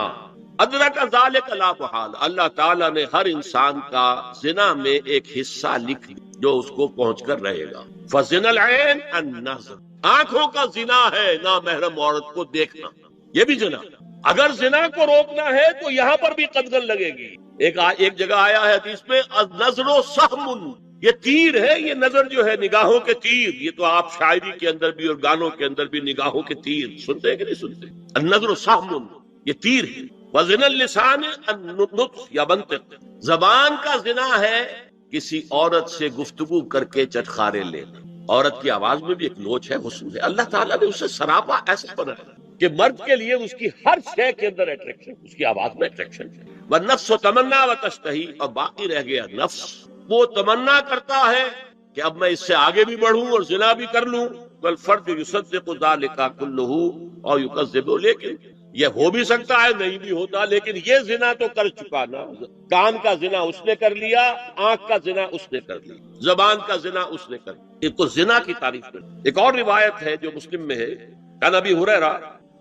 ادرک ذالک لا محال. اللہ تعالیٰ نے ہر انسان کا زنا میں ایک حصہ لکھ لیا جو اس کو پہنچ کر رہے گا. فزنا العین النظر، آنکھوں کا زنا ہے نامحرم عورت کو دیکھنا، یہ بھی زنا. اگر زنا کو روکنا ہے تو یہاں پر بھی قدغن لگے گی. ایک جگہ آیا ہے حدیث میں النظر سہم، یہ تیر ہے. یہ نظر جو ہے نگاہوں کے تیر، یہ تو آپ شاعری کے اندر بھی اور گانوں کے اندر بھی نگاہوں کے تیر سنتے ہیں کہ نہیں سنتے؟ النظر سہم، یہ تیر ہے. وزن اللسان النطق یا منطق، زبان کا زنا ہے کسی عورت سے گفتگو کر کے چٹخارے لینا. عورت کی آواز میں بھی ایک نوچ ہے، حسن ہے. اللہ تعالیٰ نے اسے سراپا ایسا بنایا کہ مرد کے لیے اس کی ہر شے کے اندر اٹریکشن، اس کی آواز میں اٹریکشن ہے. والنفس تمنا و تشتہی، اور باقی رہ گیا نفس، وہ تمنا کرتا ہے کہ اب میں اس سے آگے بھی بڑھوں اور زنا بھی کر لوں. والفرد یصدق ذلک کلہ اور یکذب، لیکن یہ ہو بھی سکتا ہے نہیں بھی ہوتا، لیکن یہ زنا تو کر چکا نا. کان کا زنا اس نے کر لیا، آنکھ کا زنا اس نے کر لیا، زبان کا زنا اس نے کر لیا. ایک تو زنا کی تعریف کر. ایک اور روایت ہے جو مسلم میں ہے، کان ابی ہریرہ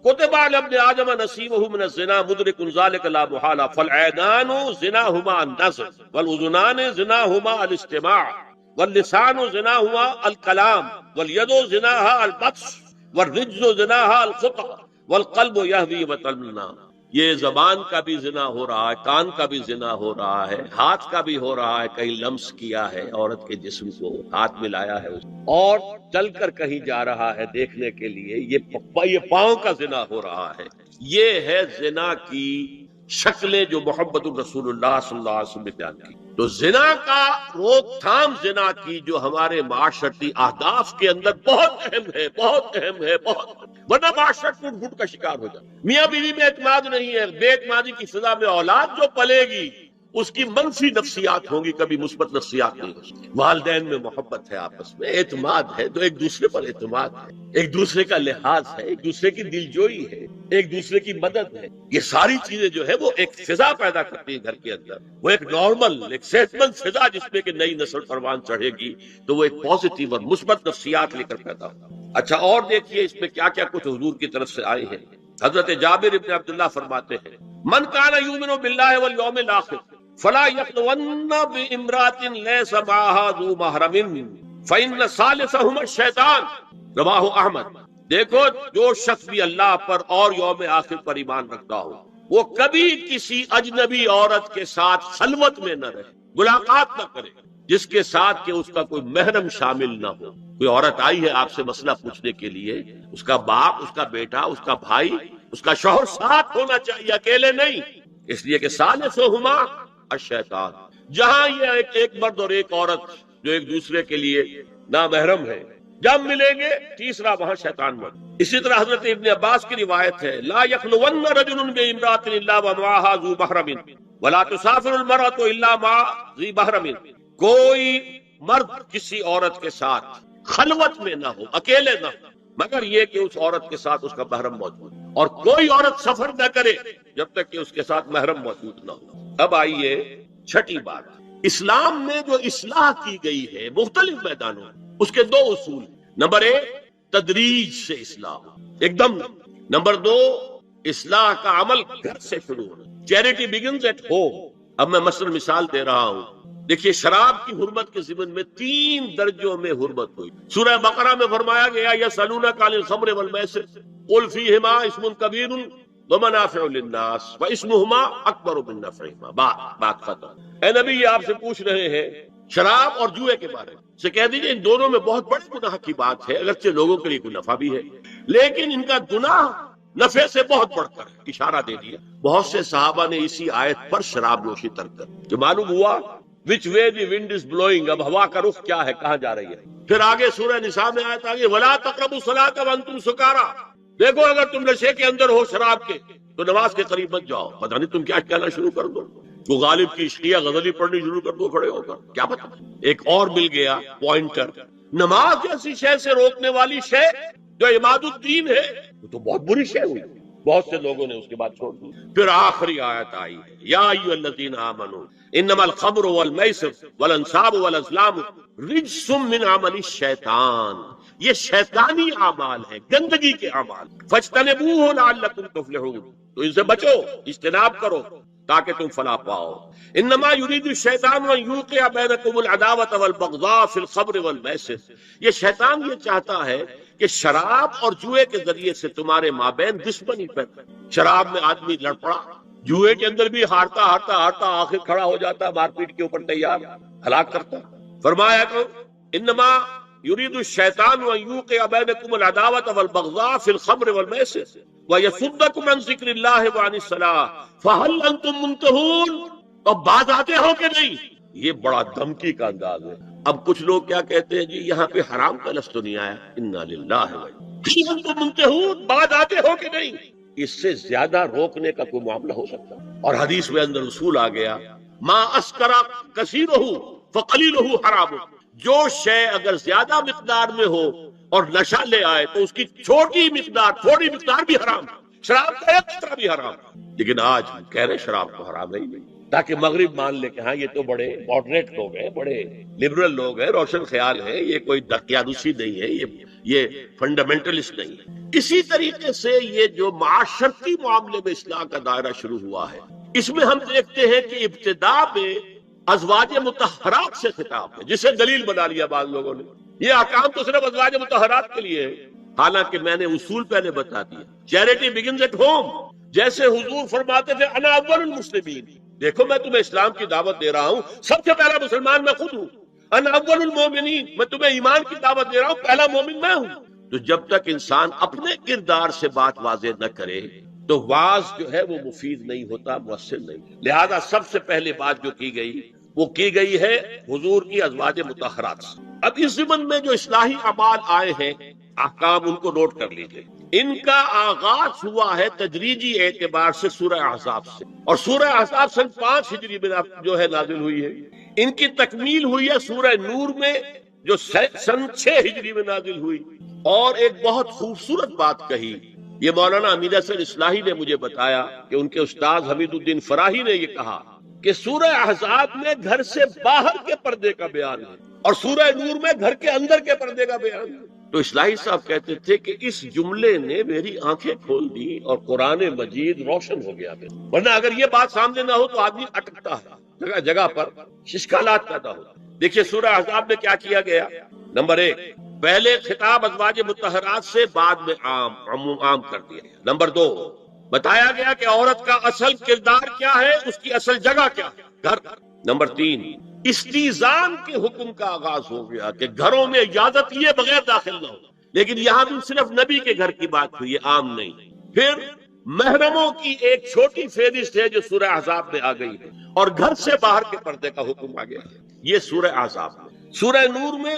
کتب علی ابن آدم نصیبہ من الزنا مدرک ذلک لا محالہ فالعینان زناہما النظر والاذنان زناہما الاستماع واللسان زناہما الکلام والید زناہا البطش والرجز زناہا الخطا والقلب یہوی وتمنا. یہ زبان کا بھی زنا ہو رہا ہے، کان کا بھی زنا ہو رہا ہے، ہاتھ کا بھی ہو رہا ہے. کہیں لمس کیا ہے عورت کے جسم کو، ہاتھ ملایا ہے اور چل کر کہیں جا رہا ہے دیکھنے کے لیے، یہ پاؤں کا زنا ہو رہا ہے. یہ ہے زنا کی شکلیں جو محمد الرسول اللہ صلی اللہ علیہ وسلم نے بیان کی. تو زنا کا روک تھام، زنا کی جو ہمارے معاشرتی اہداف کے اندر بہت اہم ہے، بہت اہم ہے، بہت، ورنہ معاشرت ٹوٹ پھوٹ کا شکار ہو جائے. میاں بیوی میں اعتماد نہیں ہے، بے اعتمادی کی فضا میں اولاد جو پلے گی اس کی منفی نفسیات ہوں گی، کبھی مثبت نفسیات نہیں ہو سکتی. والدین میں محبت ہے، آپس میں اعتماد ہے، تو ایک دوسرے پر اعتماد ہے، ایک دوسرے کا لحاظ ہے، ایک دوسرے کی دلجوئی ہے، ایک دوسرے کی مدد ہے. یہ ساری چیزیں جو ہے وہ ایک فضا پیدا کرتی ہے گھر کے اندر. وہ ایک نارمل، ایک صحت مند فضا جس میں کہ نئی نسل پروان چڑھے گی تو وہ ایک پازیٹیو اور مثبت نفسیات لے کر پیدا ہوگا. اچھا اور دیکھیے اس میں کیا کیا کچھ حضور کی طرف سے آئے ہیں. حضرت جابر ابن عبداللہ فرماتے ہیں من کان یؤمن باللہ والیوم الاخر فلا یخلون بامرأة لیس معها ذو محرم فإن ثالثهما الشیطان، رواہ احمد. دیکھو جو شخص بھی اللہ پر اور یوم آخر پر ایمان رکھتا ہو وہ کبھی کسی اجنبی عورت کے ساتھ خلوت میں نہ رہے، ملاقات نہ کرے جس کے ساتھ کہ اس کا کوئی محرم شامل نہ ہو. کوئی عورت آئی ہے آپ سے مسئلہ پوچھنے کے لیے، اس کا باپ، اس کا بیٹا، اس کا بھائی، اس کا شوہر ساتھ ہونا چاہیے، اکیلے نہیں. اس لیے کہ ثالثہما الشیطان، جہاں یہ ایک مرد اور ایک عورت جو ایک دوسرے کے لیے نامحرم ہے جب ملیں گے تیسرا وہاں شیطان مرد. اسی طرح حضرت ابن عباس کی روایت ہے لا یخلون رجل بامرأة الا ومعها ذو محرم ولا تسافر المرأة الا مع ذی محرم. کوئی مرد کسی عورت کے ساتھ خلوت میں نہ ہو، اکیلے نہ ہو، مگر یہ کہ اس عورت کے ساتھ اس کا محرم موجود، اور کوئی عورت سفر نہ کرے جب تک کہ اس کے ساتھ محرم موجود نہ ہو. اب آئیے چھٹی بات، اسلام میں جو اصلاح کی گئی ہے مختلف میدانوں میں، اس کے دو اصول. نمبر ایک، تدریج سے اصلاح ایک دم. نمبر دو، اصلاح کا عمل گھر سے شروع ہونا. Charity begins at home. اب میں مثال دے رہا ہوں. دیکھیے شراب کی حرمت کے ضمن میں 3 درجوں میں حرمت ہوئی. سورہ بقرہ میں فرمایا گیا یسألونک عن الخمر والمیسر قل فیہما اسم کبیر ومنافع للناس واسمہما اکبر من نفعہما. بات ختم. اے نبی یہ آپ سے پوچھ رہے ہیں شراب اور جوئے کے بارے میں سے کہہ دیجئے ان دونوں میں بہت بڑے گناہ کی بات ہے، اگرچہ لوگوں کے لیے کوئی نفع بھی ہے، لیکن ان کا گناہ نفع سے بہت بڑھ کر ہے۔ اشارہ دے دیا بہت سے صحابہ نے اسی آیت پر شراب نوشی ترک کر، جو معلوم ہوا which way the wind is blowing، اب ہوا کا رخ کیا ہے، کہاں جا رہی ہے۔ پھر آگے سورہ نساء میں آیت آگے وَلَا تَقْرَبُوا الصَّلَاةَ وَأَنْتُمْ سُكَارَىٰ، دیکھو اگر تم نشے کے اندر ہو شراب کے تو نماز کے قریب مت جاؤ، پتہ نہیں تم کیا کہنا شروع کر دو، تو غالب کی عشقیہ غزلی پڑھنی شروع کر دو کھڑے ہو کر، کیا پتہ۔ ایک اور مل گیا پوائنٹر، نماز جیسی شے سے روکنے والی شے جو عماد الدین ہے وہ تو بہت بری شے ہوئی، بہت سے لوگوں نے اس کے بعد چھوڑ دی۔ پھر آخری آیت آئی یا ایھا الذین آمنوا انما الخمر والمیسر والانصاب والازلام رجس من عمل الشیطان، یہ شیطانی اعمال ہے، گندگی کے اعمال، فاجتنبوہ لعلکم تفلحون، تو ان سے بچو، اجتناب کرو تاکہ تم فلاح پاؤ۔ انما یرید الشیطان ان یوقع بینکم العداوۃ والبغضاء فی الخمر والمیسر، یہ شیطان یہ چاہتا ہے کہ شراب اور جوئے کے ذریعے سے تمہارے مابین دشمنی پیدا، شراب میں آدمی لڑ پڑا، جوئے کے اندر بھی ہارتا ہارتا ہارتا آخر کھڑا ہو جاتا، مار پیٹ کے اوپر تیار، ہلاک کرتا۔ فرمایا کہ انما یرید الشیطان ان یوقع بینکم العداوۃ والبغضاء فی الخمر والمیسر وَيَصُدَّكُمْ عَنْ ذِكْرِ اللَّهِ وَعَنِ الصَّلَاةِ فَهَلْ أَنْتُمْ مُنْتَهُونَ، اب باز آتے ہو کہ نہیں؟ یہ بڑا دھمکی کا انداز ہے۔ اب کچھ لوگ کیا کہتے ہیں جی یہاں پہ حرام کا لفظ تو نہیں آیا، اِنَّا لِلَّهِ وَإِنَّا أَنْتُمْ مُنْتَهُونَ، باز آتے ہو کہ نہیں؟ اس سے زیادہ روکنے کا کوئی معاملہ ہو سکتا ہے؟ اور حدیث میں اندر اصول آ گیا ما اسکر کثیرہ فقلیلہ حرام، جو شے اگر زیادہ مقدار میں ہو اور نشہ لے آئے تو اس کی چھوٹی مقدار، تھوڑی مقدار بھی حرام، شراب کا ایک قطرہ بھی حرام۔ لیکن آج کہہ رہے شراب کو حرام نہیں، تاکہ مغرب مان لے کہ ہاں یہ تو بڑے ماڈریٹ لوگ ہیں، بڑے لبرل لوگ ہیں، روشن خیال ہیں، یہ کوئی دقیانوسی نہیں ہے، یہ فنڈامنٹلسٹ نہیں ہے۔ اسی طریقے سے یہ جو معاشرتی معاملے میں اصلاح کا دائرہ شروع ہوا ہے، اس میں ہم دیکھتے ہیں کہ ابتدا میں ازواج مطہرات سے خطاب ہے، جسے دلیل بنا لیا بعض لوگوں نے، یہ احکام تو صرف ازواج مطہرات کے لیے ہے، حالانکہ میں نے اصول پہلے بتا دیا، چیریٹی بگنز ایٹ ہوم، جیسے حضور فرماتے تھے انا اول المسلمین، دیکھو میں تمہیں اسلام کی دعوت دے رہا ہوں، سب سے پہلا مسلمان میں خود ہوں، انا اول المومنین، میں تمہیں ایمان کی دعوت دے رہا ہوں، پہلا مومن میں ہوں۔ تو جب تک انسان اپنے کردار سے بات واضح نہ کرے تو واعظ جو ہے وہ مفید نہیں ہوتا، مؤثر نہیں۔ لہذا سب سے پہلے بات جو کی گئی وہ کی گئی ہے حضور کی ازواج مطہرات سے۔ اب اس ضمن میں جو اصلاحی اعمال آئے ہیں، احکام ان کو نوٹ کر لیجئے۔ ان کا آغاز ہوا ہے تدریجی اعتبار سے سورہ احزاب سے، اور سورہ احزاب سن 5 ہجری میں جو ہے نازل ہوئی ہے۔ ان کی تکمیل ہوئی ہے سورہ نور میں جو سن 6 ہجری میں نازل ہوئی۔ اور ایک بہت خوبصورت بات کہی، یہ مولانا امین حسن اصلاحی نے مجھے بتایا کہ ان کے استاد حمید الدین فراہی نے یہ کہا کہ سورہ احزاب میں گھر سے باہر کے پردے کا بیان ہے اور سورہ نور میں گھر کے اندر کے پردے کا بیان ہے۔ تو اصلاحی صاحب کہتے تھے کہ اس جملے نے میری آنکھیں کھول دی اور قرآن مجید روشن ہو گیا، ورنہ اگر یہ بات سامنے نہ ہو تو آدمی اٹکتا ہے، جگہ جگہ پر اشکالات پیدا ہوتا۔ دیکھیے سورہ احزاب میں کیا کیا گیا۔ نمبر 1، پہلے خطاب ازواج مطہرات سے، بعد میں عام کر دیا۔ نمبر 2، بتایا گیا کہ عورت کا اصل کردار کیا ہے، اس کی اصل جگہ کیا ہے، گھر۔ نمبر 3، استیزان کے حکم کا آغاز ہو گیا کہ گھروں میں اجازت لیے بغیر داخل نہ ہو، لیکن یہاں بھی صرف نبی کے گھر کی بات ہوئی ہے، عام نہیں۔ پھر محرموں کی ایک چھوٹی فہرست ہے جو سورہ احزاب میں آ گئی ہے، اور گھر سے باہر کے پردے کا حکم آ گیا، یہ سورہ احزاب میں۔ سورہ نور میں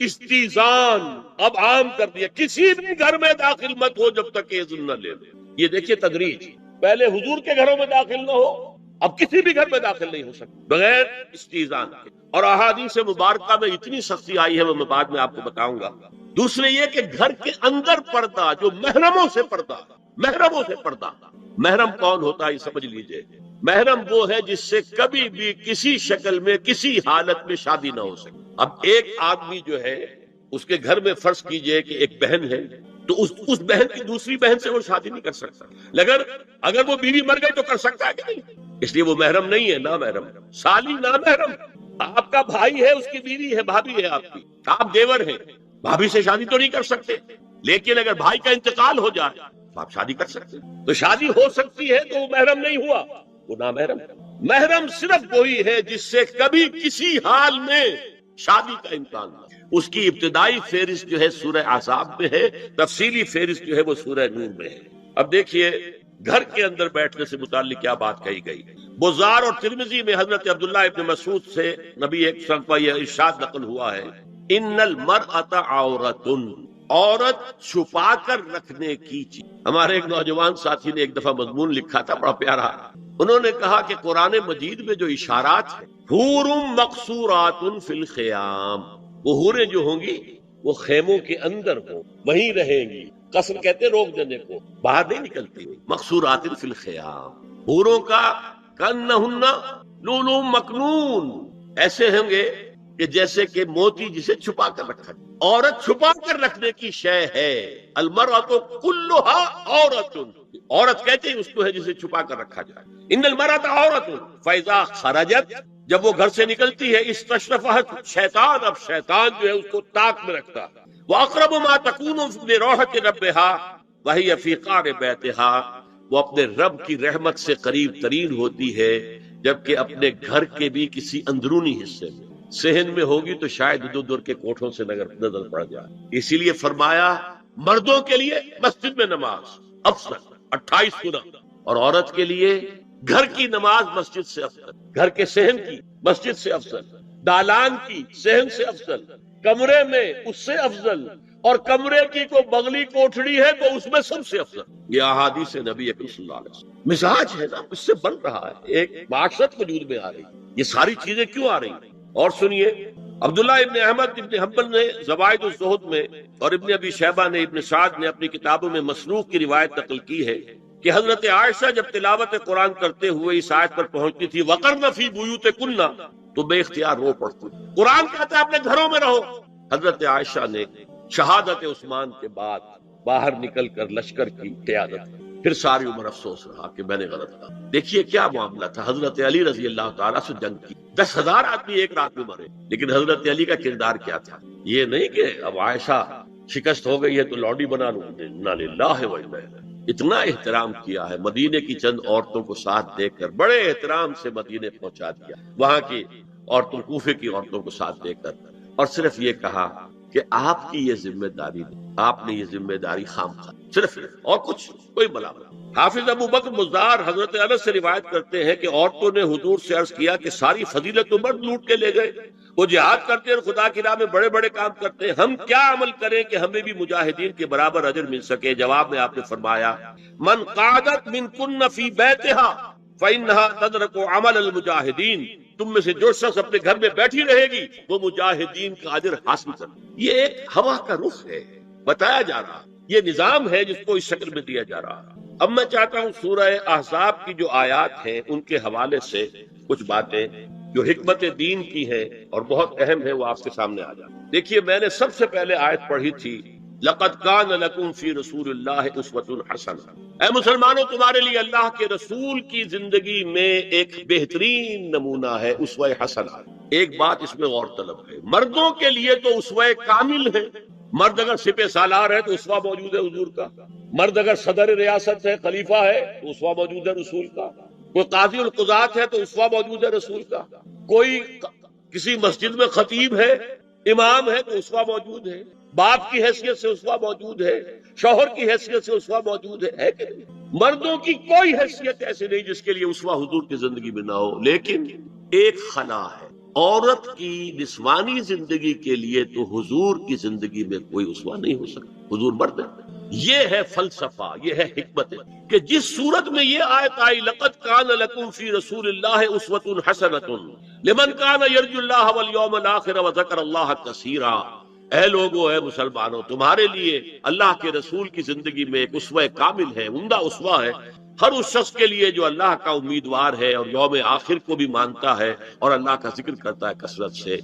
استیزان اب عام کر دیا، کسی بھی گھر میں داخل مت ہو جب تک اذن نہ لے۔ یہ دیکھیے تدریج، پہلے حضور کے گھروں میں داخل نہ ہو، اب کسی بھی گھر میں داخل نہیں ہو سکتا بغیر استیزان کے۔ اور احادیث مبارکہ میں اتنی سختی آئی ہے، میں بعد میں آپ کو بتاؤں گا۔ دوسرے یہ کہ گھر کے اندر پردہ، جو محرموں سے پردہ، محرموں سے پردہ، محرم کون ہوتا ہے یہ سمجھ لیجئے۔ محرم وہ ہے جس سے کبھی بھی کسی شکل میں کسی حالت میں شادی نہ ہو سکے۔ اب ایک آدمی جو ہے اس کے گھر میں فرض کیجئے کہ ایک بہن ہے، تو اس بہن کی دوسری بہن سے وہ شادی نہیں کر سکتا، اگر وہ بیوی مر گئی تو کر سکتا ہے کہ نہیں؟ اس لیے وہ محرم نہیں ہے، نا محرم۔ سالی نا محرم، آپ کا بھائی ہے، اس کی بیوی ہے، بھابھی ہے آپ کی، آپ دیور ہیں، بھابھی سے شادی تو نہیں کر سکتے، لیکن اگر بھائی کا انتقال ہو جائے تو آپ شادی کر سکتے، تو شادی ہو سکتی ہے تو وہ محرم نہیں ہوا۔ وہ نامحرم. محرم صرف وہی ہے جس سے کبھی کسی حال میں شادی کا امکان نہ. اس کی ابتدائی فہرست جو ہے سورہ احزاب میں ہے، تفصیلی فہرست جو ہے وہ سورہ نور میں ہے. اب دیکھیے گھر کے اندر بیٹھنے سے متعلق کیا بات کہی گئی. بزار اور ترمذی میں حضرت عبداللہ ابن مسعود سے نبی ایک وسلم کا یہ ارشاد نقل ہوا ہے، ان المرأۃ عورۃ، عورت چھپا کر رکھنے کی چیز. ہمارے ایک نوجوان ساتھی نے ایک دفعہ مضمون لکھا تھا بڑا پیارا. انہوں نے کہا کہ قرآن مجید میں جو اشارات ہیں، حور مقصورات فی الخیام، وہ حوریں جو ہوں گی وہ خیموں کے اندر ہوں، وہیں رہیں گی. قصر کہتے روک دینے کو، باہر نہیں نکلتی. مقصورات فی الخیام، حوروں کا کانہن لؤلؤ مکنون، ایسے ہوں گے کہ جیسے کہ موتی جسے چھپا کر رکھا جائے. عورت چھپا کر رکھنے کی شے ہے. المرأۃ کلھا عورۃ، عورت کہتے ہیں اس کو ہے جسے چھپا کر رکھا جائے. ان المرأۃ عورۃ فاذا خرجت، جب وہ گھر سے نکلتی ہے، استشرفت شیطان، اب شیطان جو ہے اس کو طاق میں رکھتا. واقرب ما تکون بروحۃ ربھا وہی فی قعر بیتھا، وہ اپنے رب کی رحمت سے قریب ترین ہوتی ہے جبکہ اپنے گھر کے بھی کسی اندرونی حصے میں. صحن میں ہوگی تو شاید ادھر ادھر کے کوٹھوں سے نظر پڑ جائے. اسی لیے فرمایا مردوں کے لیے مسجد میں نماز افضل 28 گنا، اور عورت کے لیے گھر کی نماز مسجد سے افضل، گھر کے صحن کی مسجد سے افضل، دالان کی صحن سے افضل، کمرے میں اس سے افضل، اور کمرے کی کوئی بغلی کوٹھڑی ہے تو اس میں سب سے افضل. یہ احادیث نبی اکرم صلی اللہ علیہ وسلم. مزاج ہے نا، اس سے بن رہا ہے، ایک معاشرت وجود میں آ رہی. یہ ساری چیزیں کیوں آ رہی ہیں؟ اور سنیے، عبداللہ ابن احمد ابن حنبل نے زوائد الزہد میں اور ابن ابی شیبہ نے، ابن سعد نے اپنی کتابوں میں مسروق کی روایت نقل کی ہے کہ حضرت عائشہ جب تلاوت قرآن کرتے ہوئے اس آیت پر پہنچتی تھی وقرن فی بیوتکن، تو بے اختیار رو پڑتی. قرآن کہتا ہے اپنے گھروں میں رہو. حضرت عائشہ نے شہادت عثمان کے بعد باہر نکل کر لشکر کی قیادت کی. پھر ساری عمر افسوس رہا کہ میں نے غلط کہا. دیکھیے کیا معاملہ تھا. حضرت علی رضی اللہ تعالیٰ سے جنگ کی، 10,000 آدمی ایک رات میں مرے، لیکن حضرت علی کا کردار کیا تھا؟ یہ نہیں کہ اب عائشہ شکست ہو گئی ہے تو لوڈی بنا لوں. انا للہ و انا الیہ. اتنا احترام کیا ہے، مدینے کی چند عورتوں کو ساتھ دے کر بڑے احترام سے مدینے پہنچا دیا، وہاں کی عورتوں، کوفے کی عورتوں کو ساتھ دے کر، اور صرف یہ کہا کہ آپ کی یہ ذمہ داری نہیں، آپ نے یہ ذمہ داری خام کھا، صرف اور کچھ کوئی ملامت. حافظ ابو بکر مزدار حضرت انس سے روایت کرتے ہیں کہ عورتوں نے حضور سے عرض کیا کہ ساری فضیلت تو مرد لوٹ کے لے گئے، وہ جہاد کرتے ہیں اور خدا کی راہ میں بڑے بڑے کام کرتے ہیں، ہم کیا عمل کریں کہ ہمیں بھی مجاہدین کے برابر اجر مل سکے؟ جواب میں آپ نے فرمایا من قعدت منکن فی بیتھا فإنها تدرک عمل المجاہدین، تم میں سے جو شخص اپنے گھر میں بیٹھی رہے گی وہ مجاہدین کا اجر حاصل کر. یہ ایک ہوا کا رخ ہے، بتایا جا رہا، یہ نظام ہے جس کو اس شکل میں دیا جا رہا. اب میں چاہتا ہوں سورہ احزاب کی جو آیات ہیں ان کے حوالے سے کچھ باتیں جو حکمت دین کی ہیں اور بہت اہم ہے وہ آپ کے سامنے آ جائیں. دیکھیے میں نے سب سے پہلے آیت پڑھی تھی لقد کان لکم فی رسول اللہ اسوۃ حسنہ. اے مسلمانوں، تمہارے لیے اللہ کے رسول کی زندگی میں ایک بہترین نمونہ ہے، اسوہ حسنہ. ایک بات اس میں غور طلب ہے، مردوں کے لیے تو اسوہ کامل ہے. مرد اگر سپہ سالار ہے تو اسوہ موجود ہے حضور کا، مرد اگر صدر ریاست ہے، خلیفہ ہے تو اسوہ موجود ہے رسول کا، کوئی قاضی القضات ہے تو اسوہ موجود ہے رسول کا، کوئی کسی مسجد میں خطیب ہے، امام ہے تو اسوہ موجود ہے، باپ کی حیثیت سے اسوہ موجود ہے، شوہر کی حیثیت سے اسوہ موجود ہے کہ نہیں؟ مردوں کی کوئی حیثیت ایسی نہیں جس کے لیے اسوہ حضور کی زندگی میں نہ ہو. لیکن ایک خلا ہے، عورت کی نسوانی زندگی کے لیے تو حضور کی زندگی میں کوئی اسوہ نہیں ہو سکتا. حضور مرد ہے. یہ ہے فلسفہ، یہ ہے حکمت کہ جس صورت میں یہ آیت آئی لقد کان لکم فی رسول اللہ اسوۃ حسنۃ لمن کان یرجو اللہ والیوم الآخر وذکر اللہ کثیرا. اے لوگو، اے مسلمانوں، تمہارے لیے اللہ کے رسول کی زندگی میں ایک اسوہ کامل ہے، عمدہ اسوہ ہے ہر اس شخص کے لیے جو اللہ کا امیدوار ہے اور یوم آخر کو بھی مانتا ہے اور اللہ کا ذکر کرتا ہے کثرت سے.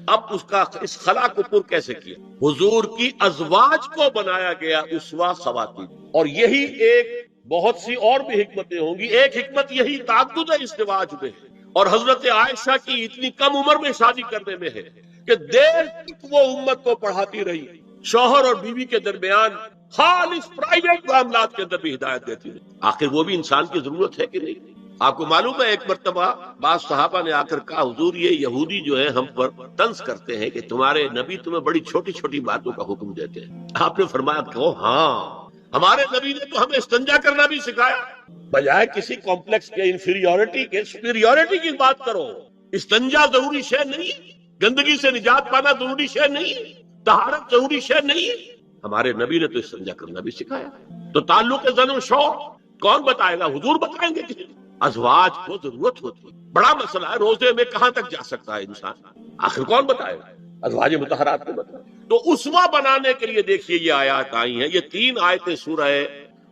اب اس خلا کو پر کیسے کیا؟ حضور کی ازواج کو بنایا گیا اسوہ خواتین. اور یہی ایک بہت سی اور بھی حکمتیں ہوں گی. ایک حکمت یہی تعدد ازدواج میں ہے اور حضرت عائشہ کی اتنی کم عمر میں شادی کرنے میں ہے کہ دیر تک وہ امت کو پڑھاتی رہی، شوہر اور بیوی کے درمیان خالص پرائیویٹ معاملات کے اندر بھی ہدایت دیتی رہی. آخر وہ بھی انسان کی ضرورت ہے کہ نہیں؟ آپ کو معلوم ہے ایک مرتبہ بعض صحابہ نے آ کر کہا حضور یہ یہودی جو ہے ہم پر طنز کرتے ہیں کہ تمہارے نبی تمہیں بڑی چھوٹی چھوٹی باتوں کا حکم دیتے ہیں. آپ نے فرمایا کہ ہاں ہمارے نبی نے تو ہمیں استنجا کرنا بھی سکھایا. بجائے کسی کمپلیکس کے انفیریورٹی کے سپیریورٹی کی بات کرو. استنجا ضروری شے نہیں, گندگی سے نجات پانا ضروری شے نہیں, طہارت ضروری شے نہیں. ہمارے نبی نے تو استنجا کرنا بھی سکھایا. تو تعلق زن و شوہر کون بتائے گا؟ حضور بتائیں گے. ازواج کو ضرورت ہوتی ہے, بڑا مسئلہ ہے, روزے میں کہاں تک جا سکتا ہے انسان, آخر کون بتائے گا؟ ازواج مطہرات کو بتائے. تو اسوہ بنانے کے لیے دیکھیے یہ آیات آئی ہیں. یہ 3 آیتیں سورہ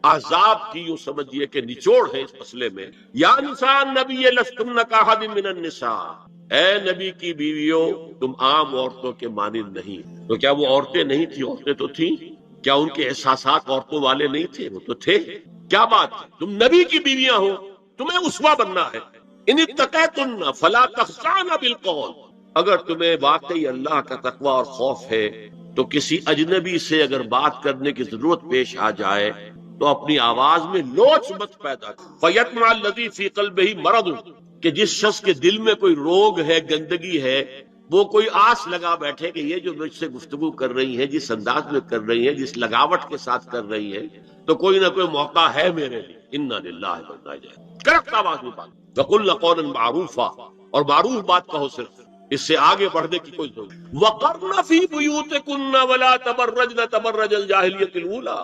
احزاب کی یوں سمجھیے کہ نچوڑ ہے اس مسئلے میں. یا نساء النبی لستن کاحد من النساء, اے نبی کی بیویوں تم عام عورتوں کے مانند نہیں. تو کیا وہ عورتیں نہیں تھی؟ عورتیں تو تھیں. کیا ان کے احساسات عورتوں والے نہیں تھے؟ وہ تو تھے. کیا بات ہے, تم نبی کی بیویاں ہو, تمہیں اسوہ بننا ہے. ان اتقیتن فلا تخضعن بالقول, اگر تمہیں واقعی اللہ کا تقوی اور خوف ہے تو کسی اجنبی سے اگر بات کرنے کی ضرورت پیش آ جائے تو اپنی آواز میں لوچ مت پیدا کر. فیطمع الذی فی قلبہ مرض, کہ جس شخص کے دل میں کوئی روگ ہے, گندگی ہے, وہ کوئی آس لگا بیٹھے کہ یہ جو مجھ سے گفتگو کر رہی ہیں, جس انداز میں کر رہی ہیں, جس لگاوٹ کے ساتھ کر رہی ہیں, تو کوئی نہ کوئی موقع ہے میرے لیے. انا للہ و انا الیہ راجعون. کرخت آواز میں بات. وقلن قولا معروفا, اور معروف بات کہو, صرف اس سے آگے بڑھنے کی کوئی ضرورت نہیں. وقرن فی بیوتکن ولا تبرجن تبرج الجاہلیۃ الاولی,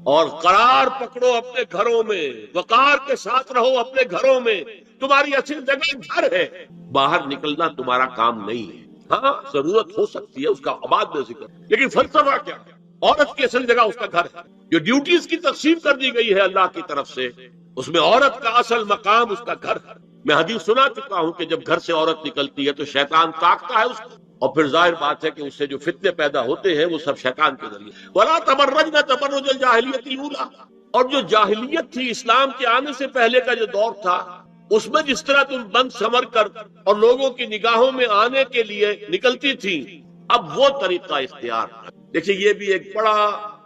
اور قرار پکڑو اپنے گھروں میں, وقار کے ساتھ رہو اپنے گھروں میں. تمہاری اصل جگہ گھر ہے, باہر نکلنا تمہارا کام نہیں ہے. ہاں ضرورت ہو سکتی ہے, اس کا بعد میں ذکر, لیکن فلسفہ کیا ہے؟ عورت کی اصل جگہ اس کا گھر ہے. جو ڈیوٹیز کی تقسیم کر دی گئی ہے اللہ کی طرف سے, اس میں عورت کا اصل مقام اس کا گھر ہے. میں حدیث سنا چکا ہوں کہ جب گھر سے عورت نکلتی ہے تو شیطان تاکتا ہے اس کو, اور پھر ظاہر بات ہے کہ اس سے جو فتنے پیدا ہوتے ہیں وہ سب شیطان کے ذریعے. وَلَا تَبَرَّجْنَ تَبَرُّجَ الْجَاهِلِيَّةِ الْأُولَىٰ, اور جو جاہلیت تھی, اسلام کے آنے سے پہلے کا جو دور تھا, اس میں جس طرح تم بند سمر کر اور لوگوں کی نگاہوں میں آنے کے لیے نکلتی تھی, اب وہ طریقہ اختیار کر. دیکھیے یہ بھی ایک بڑا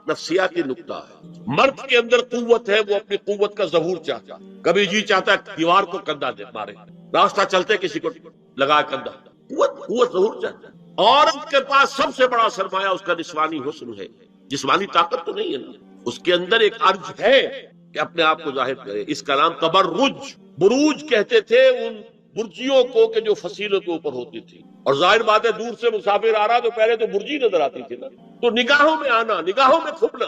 نفسیاتی نکتہ ہے. مرد کے اندر قوت ہے, وہ اپنی قوت کا ظہور چاہتا, کبھی جی چاہتا ہے دیوار کو کندھا دے مارے, راستہ چلتے کسی کو لگا کندھا. قوت ظہور چاہتا ہے. عورت کے پاس سب سے بڑا سرمایہ اس کا نسوانی حسن ہے. جسمانی طاقت تو نہیں ہے نا, اس کے اندر ایک عرض ہے کہ اپنے آپ کو ظاہر کرے. اس کا نام تبرج, بروج کہتے تھے ان برجیوں کو کہ جو فصیلوں کے اوپر ہوتی تھی. اور ظاہر بات ہے دور سے مسافر آ رہا تو پہلے تو برجی نظر آتی تھی نا, تو نگاہوں میں آنا, نگاہوں میں کھپنا,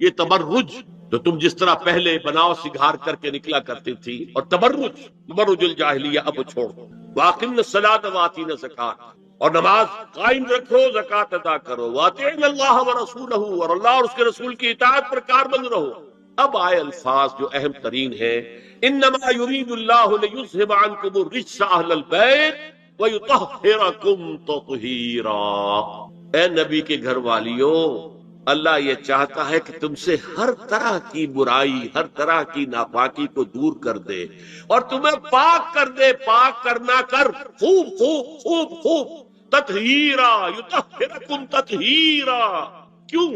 یہ تبرج. تو تم جس طرح پہلے بناؤ سگھار کر کے نکلا کرتی تھی, اور تبرج الجاہلیہ اب چھوڑ. واقم الصلاۃ واتین الزکات, اور نماز قائم رکھو, زکات ادا کرو. واطیعوا اللہ ورسولہ, اور اللہ اور اس کے رسول کی اطاعت پر کاربند رہو. اب آئے الفاظ جو اہم ترین ہے. انما یرید اللہ لیذھب عنکم الرجس اہل البیت ویطہرکم تطہیرا. اے نبی کے گھر والیوں, اللہ یہ چاہتا ہے کہ تم سے ہر طرح کی برائی, ہر طرح کی ناپاکی کو دور کر دے اور تمہیں پاک کر دے. پاک کرنا کر, خوب خوب خوب خوب. تطہیرا, یطہرکم تطہیرا. کیوں؟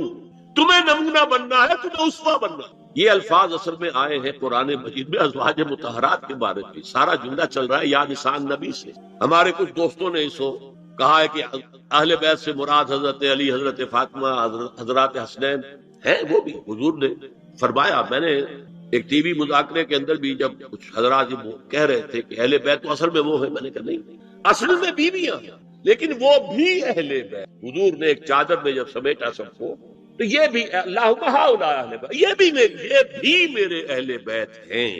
تمہیں نمونہ بننا ہے, تمہیں اسوہ بننا. یہ الفاظ اصل میں آئے ہیں قرآن مجید میں ازواج مطہرات کے بارے میں. سارا جملہ چل رہا ہے یا نساء النبی سے. ہمارے کچھ دوستوں نے اسو کہا ہے کہ اہل بیت سے مراد حضرت علی, حضرت فاطمہ, حضرات حسنین ہیں. وہ بھی حضور نے فرمایا. میں نے ایک ٹی وی مذاکرے کے اندر بھی جب کچھ حضرات کہہ رہے تھے کہ اہل بیت تو اصل میں وہ ہے, میں نے کہا نہیں, اصل میں بیویاں ہیں لیکن وہ بھی اہل بیت. حضور نے ایک چادر میں جب سمیٹا سب کو, تو یہ بھی اللہم ہؤلاء اہل بیت, یہ بھی میرے اہل بیت ہیں.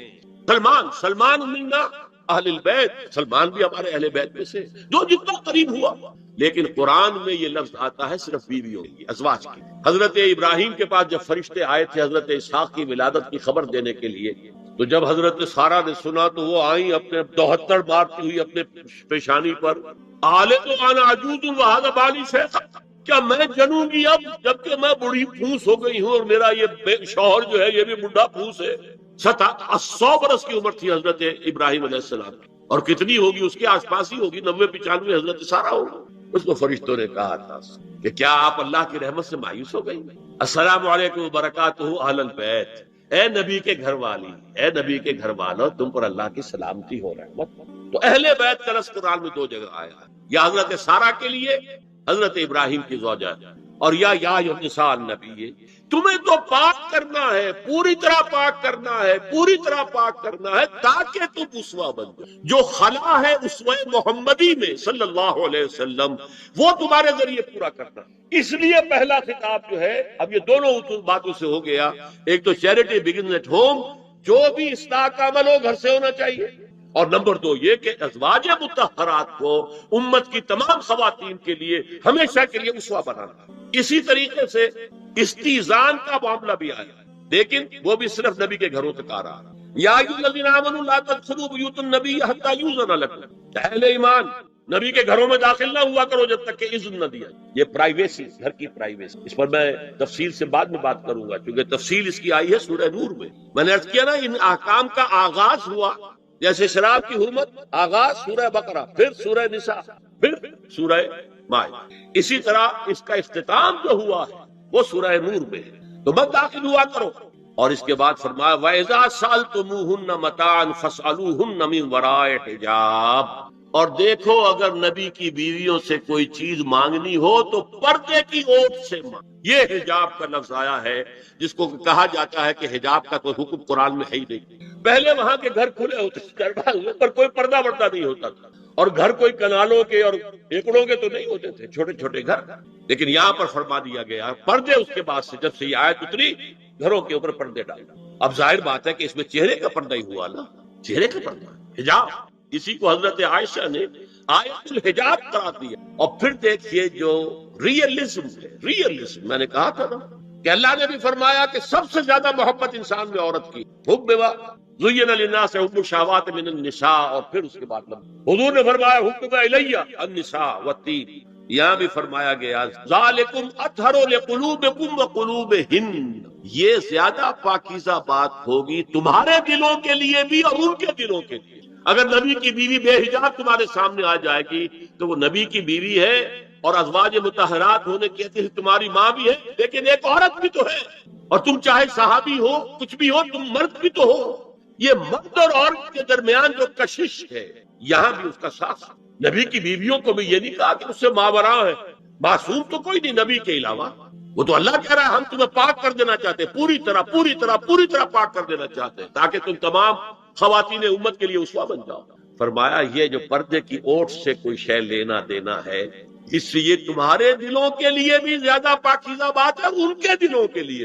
سلمان منا اہل البیت, سلمان بھی ہمارے اہل بیت میں سے, جو جتنا قریب ہوا. لیکن قرآن میں یہ لفظ آتا ہے صرف بیویوں کی, ازواج کی. حضرت ابراہیم کے پاس جب فرشتے آئے تھے حضرت اسحاق کی ولادت کی خبر دینے کے لیے, تو جب حضرت سارہ نے سنا تو وہ آئیں اپنے 72 مارتی ہوئی اپنے پیشانی پر. آلد انا عجوز وہذا بالی شیخ, کیا میں جنوں گی اب جبکہ میں بڑی پھوس ہو گئی ہوں اور میرا یہ شوہر جو ہے یہ بھی بڑھا پھوس ہے. 100 برس کی عمر تھی حضرت ابراہیم علیہ السلام, اور کتنی ہوگی اس کے آس پاس ہی ہوگی, 90-95 حضرت سارہ ہوگی. اس کو فرشتوں نے کہا تھا کہ کیا آپ اللہ کی رحمت سے مایوس ہو گئی؟ السلام علیکم وبرکاتہ اہل البیت, اے نبی کے گھر والی، اے نبی کے گھر والوں، تم پر اللہ کی سلامتی ہو رحمت۔ تو اہل بیت کا لفظ قرآن میں 2 جگہ آیا ہے، یا حضرت سارہ کے لیے، حضرت ابراہیم کی زوجہ، اور یا النساء النبی، تمہیں تو پاک کرنا ہے، پوری طرح پاک کرنا ہے، پوری طرح پاک کرنا ہے، تاکہ تم اسوہ بن جاؤ۔ جو خلا ہے اسوہ محمدی میں صلی اللہ علیہ وسلم، وہ تمہارے ذریعے پورا کرنا۔ اس لیے پہلا خطاب جو ہے، اب یہ دونوں باتوں سے ہو گیا، ایک تو چیریٹی بگنز ایٹ ہوم، جو بھی اصلاح کا عمل ہو گھر سے ہونا چاہیے، اور نمبر 2 یہ کہ ازواج مطہرات کو امت کی تمام خواتین کے لیے ہمیشہ کے لیے اسوہ بنانا۔ اسی طریقے سے استیزان کا معاملہ بھی آیا، لیکن وہ بھی صرف نبی کے گھروں تک آ رہا۔ یا ایھا الذین آمنوا لا تدخلوا بیوت النبی حتی یؤذن لکم، اہل ایمان نبی کے گھروں میں داخل نہ ہوا کرو جب تک کہ اذن نہ دیا۔ یہ پرائیویسی، گھر کی پرائیویسی، اس پر میں تفصیل سے بعد میں بات کروں گا، کیونکہ تفصیل اس کی آئی ہے سورہ نور میں نے عرض کیا نا، ان احکام کا آغاز ہوا جیسے شراب کی حرمت، آغاز سورہ بقرہ، پھر سورہ نساء، پھر سورہ مائدہ، اسی طرح اس کا اختتام جو ہوا ہے وہ سورہ نور میں ہے، تو مت داخل ہوا کرو۔ اور اس کے بعد فرمایا وَإِذَا سَأَلْتُمُوهُنَّ مَتَاعًا فَاسْأَلُوهُنَّ مِنْ وَرَاءِ حِجَابٍ، اور دیکھو اگر نبی کی بیویوں سے کوئی چیز مانگنی ہو تو پردے کی اوٹ سے مانگ۔ یہ حجاب کا لفظ آیا ہے، جس کو کہا جاتا ہے کہ حجاب کا کوئی حکم قرآن میں ہے ہی نہیں۔ پہلے وہاں کے گھر کھلے ہوتے تھے پر کوئی پردہ وردہ نہیں ہوتا تھا، اور گھر کوئی کنالوں کے اور ایکڑوں کے تو نہیں ہوتے تھے، چھوٹے چھوٹے گھر، لیکن یہاں پر فرما دیا گیا پردے۔ اس کے بعد سے جب سے یہ آیت اتری، گھروں کے اوپر پردے ڈالنا۔ اب ظاہر بات ہے کہ اس میں چہرے کا پردہ ہی ہوا نا، چہرے کا پردہ، حجاب، اسی کو حضرت عائشہ نے آیت الحجاب قرار دیا۔ اور پھر دیکھیے جو ریئلزم ہے، ریئلزم میں نے کہا تھا نا کہ اللہ نے بھی فرمایا کہ سب سے زیادہ محبت انسان میں عورت کی، حب زین للناس حب الشہوات من النساء، اور پھر اس کے بعد حضور نے فرمایا حب الیہ النساء والطیب۔ یہاں بھی فرمایا گیا ذالکم اطہر لقلوبکم وقلوبہن، یہ زیادہ پاکیزہ بات ہوگی تمہارے دلوں کے لیے بھی اور ان کے دلوں کے لیے۔ اگر نبی کی بیوی بے حجاب تمہارے سامنے آ جائے گی تو وہ نبی کی بیوی ہے، اور ازواج مطہرات ہونے کہتے ہیں تمہاری ماں بھی ہے، لیکن ایک عورت بھی تو ہے، اور تم چاہے صحابی ہو، کچھ بھی ہو، تم مرد بھی تو ہو۔ یہ مرد اور عورت کے درمیان جو کشش ہے، یہاں بھی اس کا ساتھ۔ نبی کی بیویوں کو بھی یہ نہیں کہا کہ اس سے ماوراء ہے، معصوم تو کوئی نہیں نبی کے علاوہ۔ وہ تو اللہ کہہ رہا ہے ہم تمہیں پاک کر دینا چاہتے ہیں، پوری طرح پوری طرح پوری طرح پاک کر دینا چاہتے ہیں، تاکہ تم تمام خواتین امت کے لیے اسوہ بن جاؤ۔ فرمایا یہ جو پردے کی اوٹ سے کوئی شے لینا دینا ہے، اس سے یہ تمہارے دلوں کے لیے بھی زیادہ پاکیزہ بات ہے، ان کے دلوں کے لیے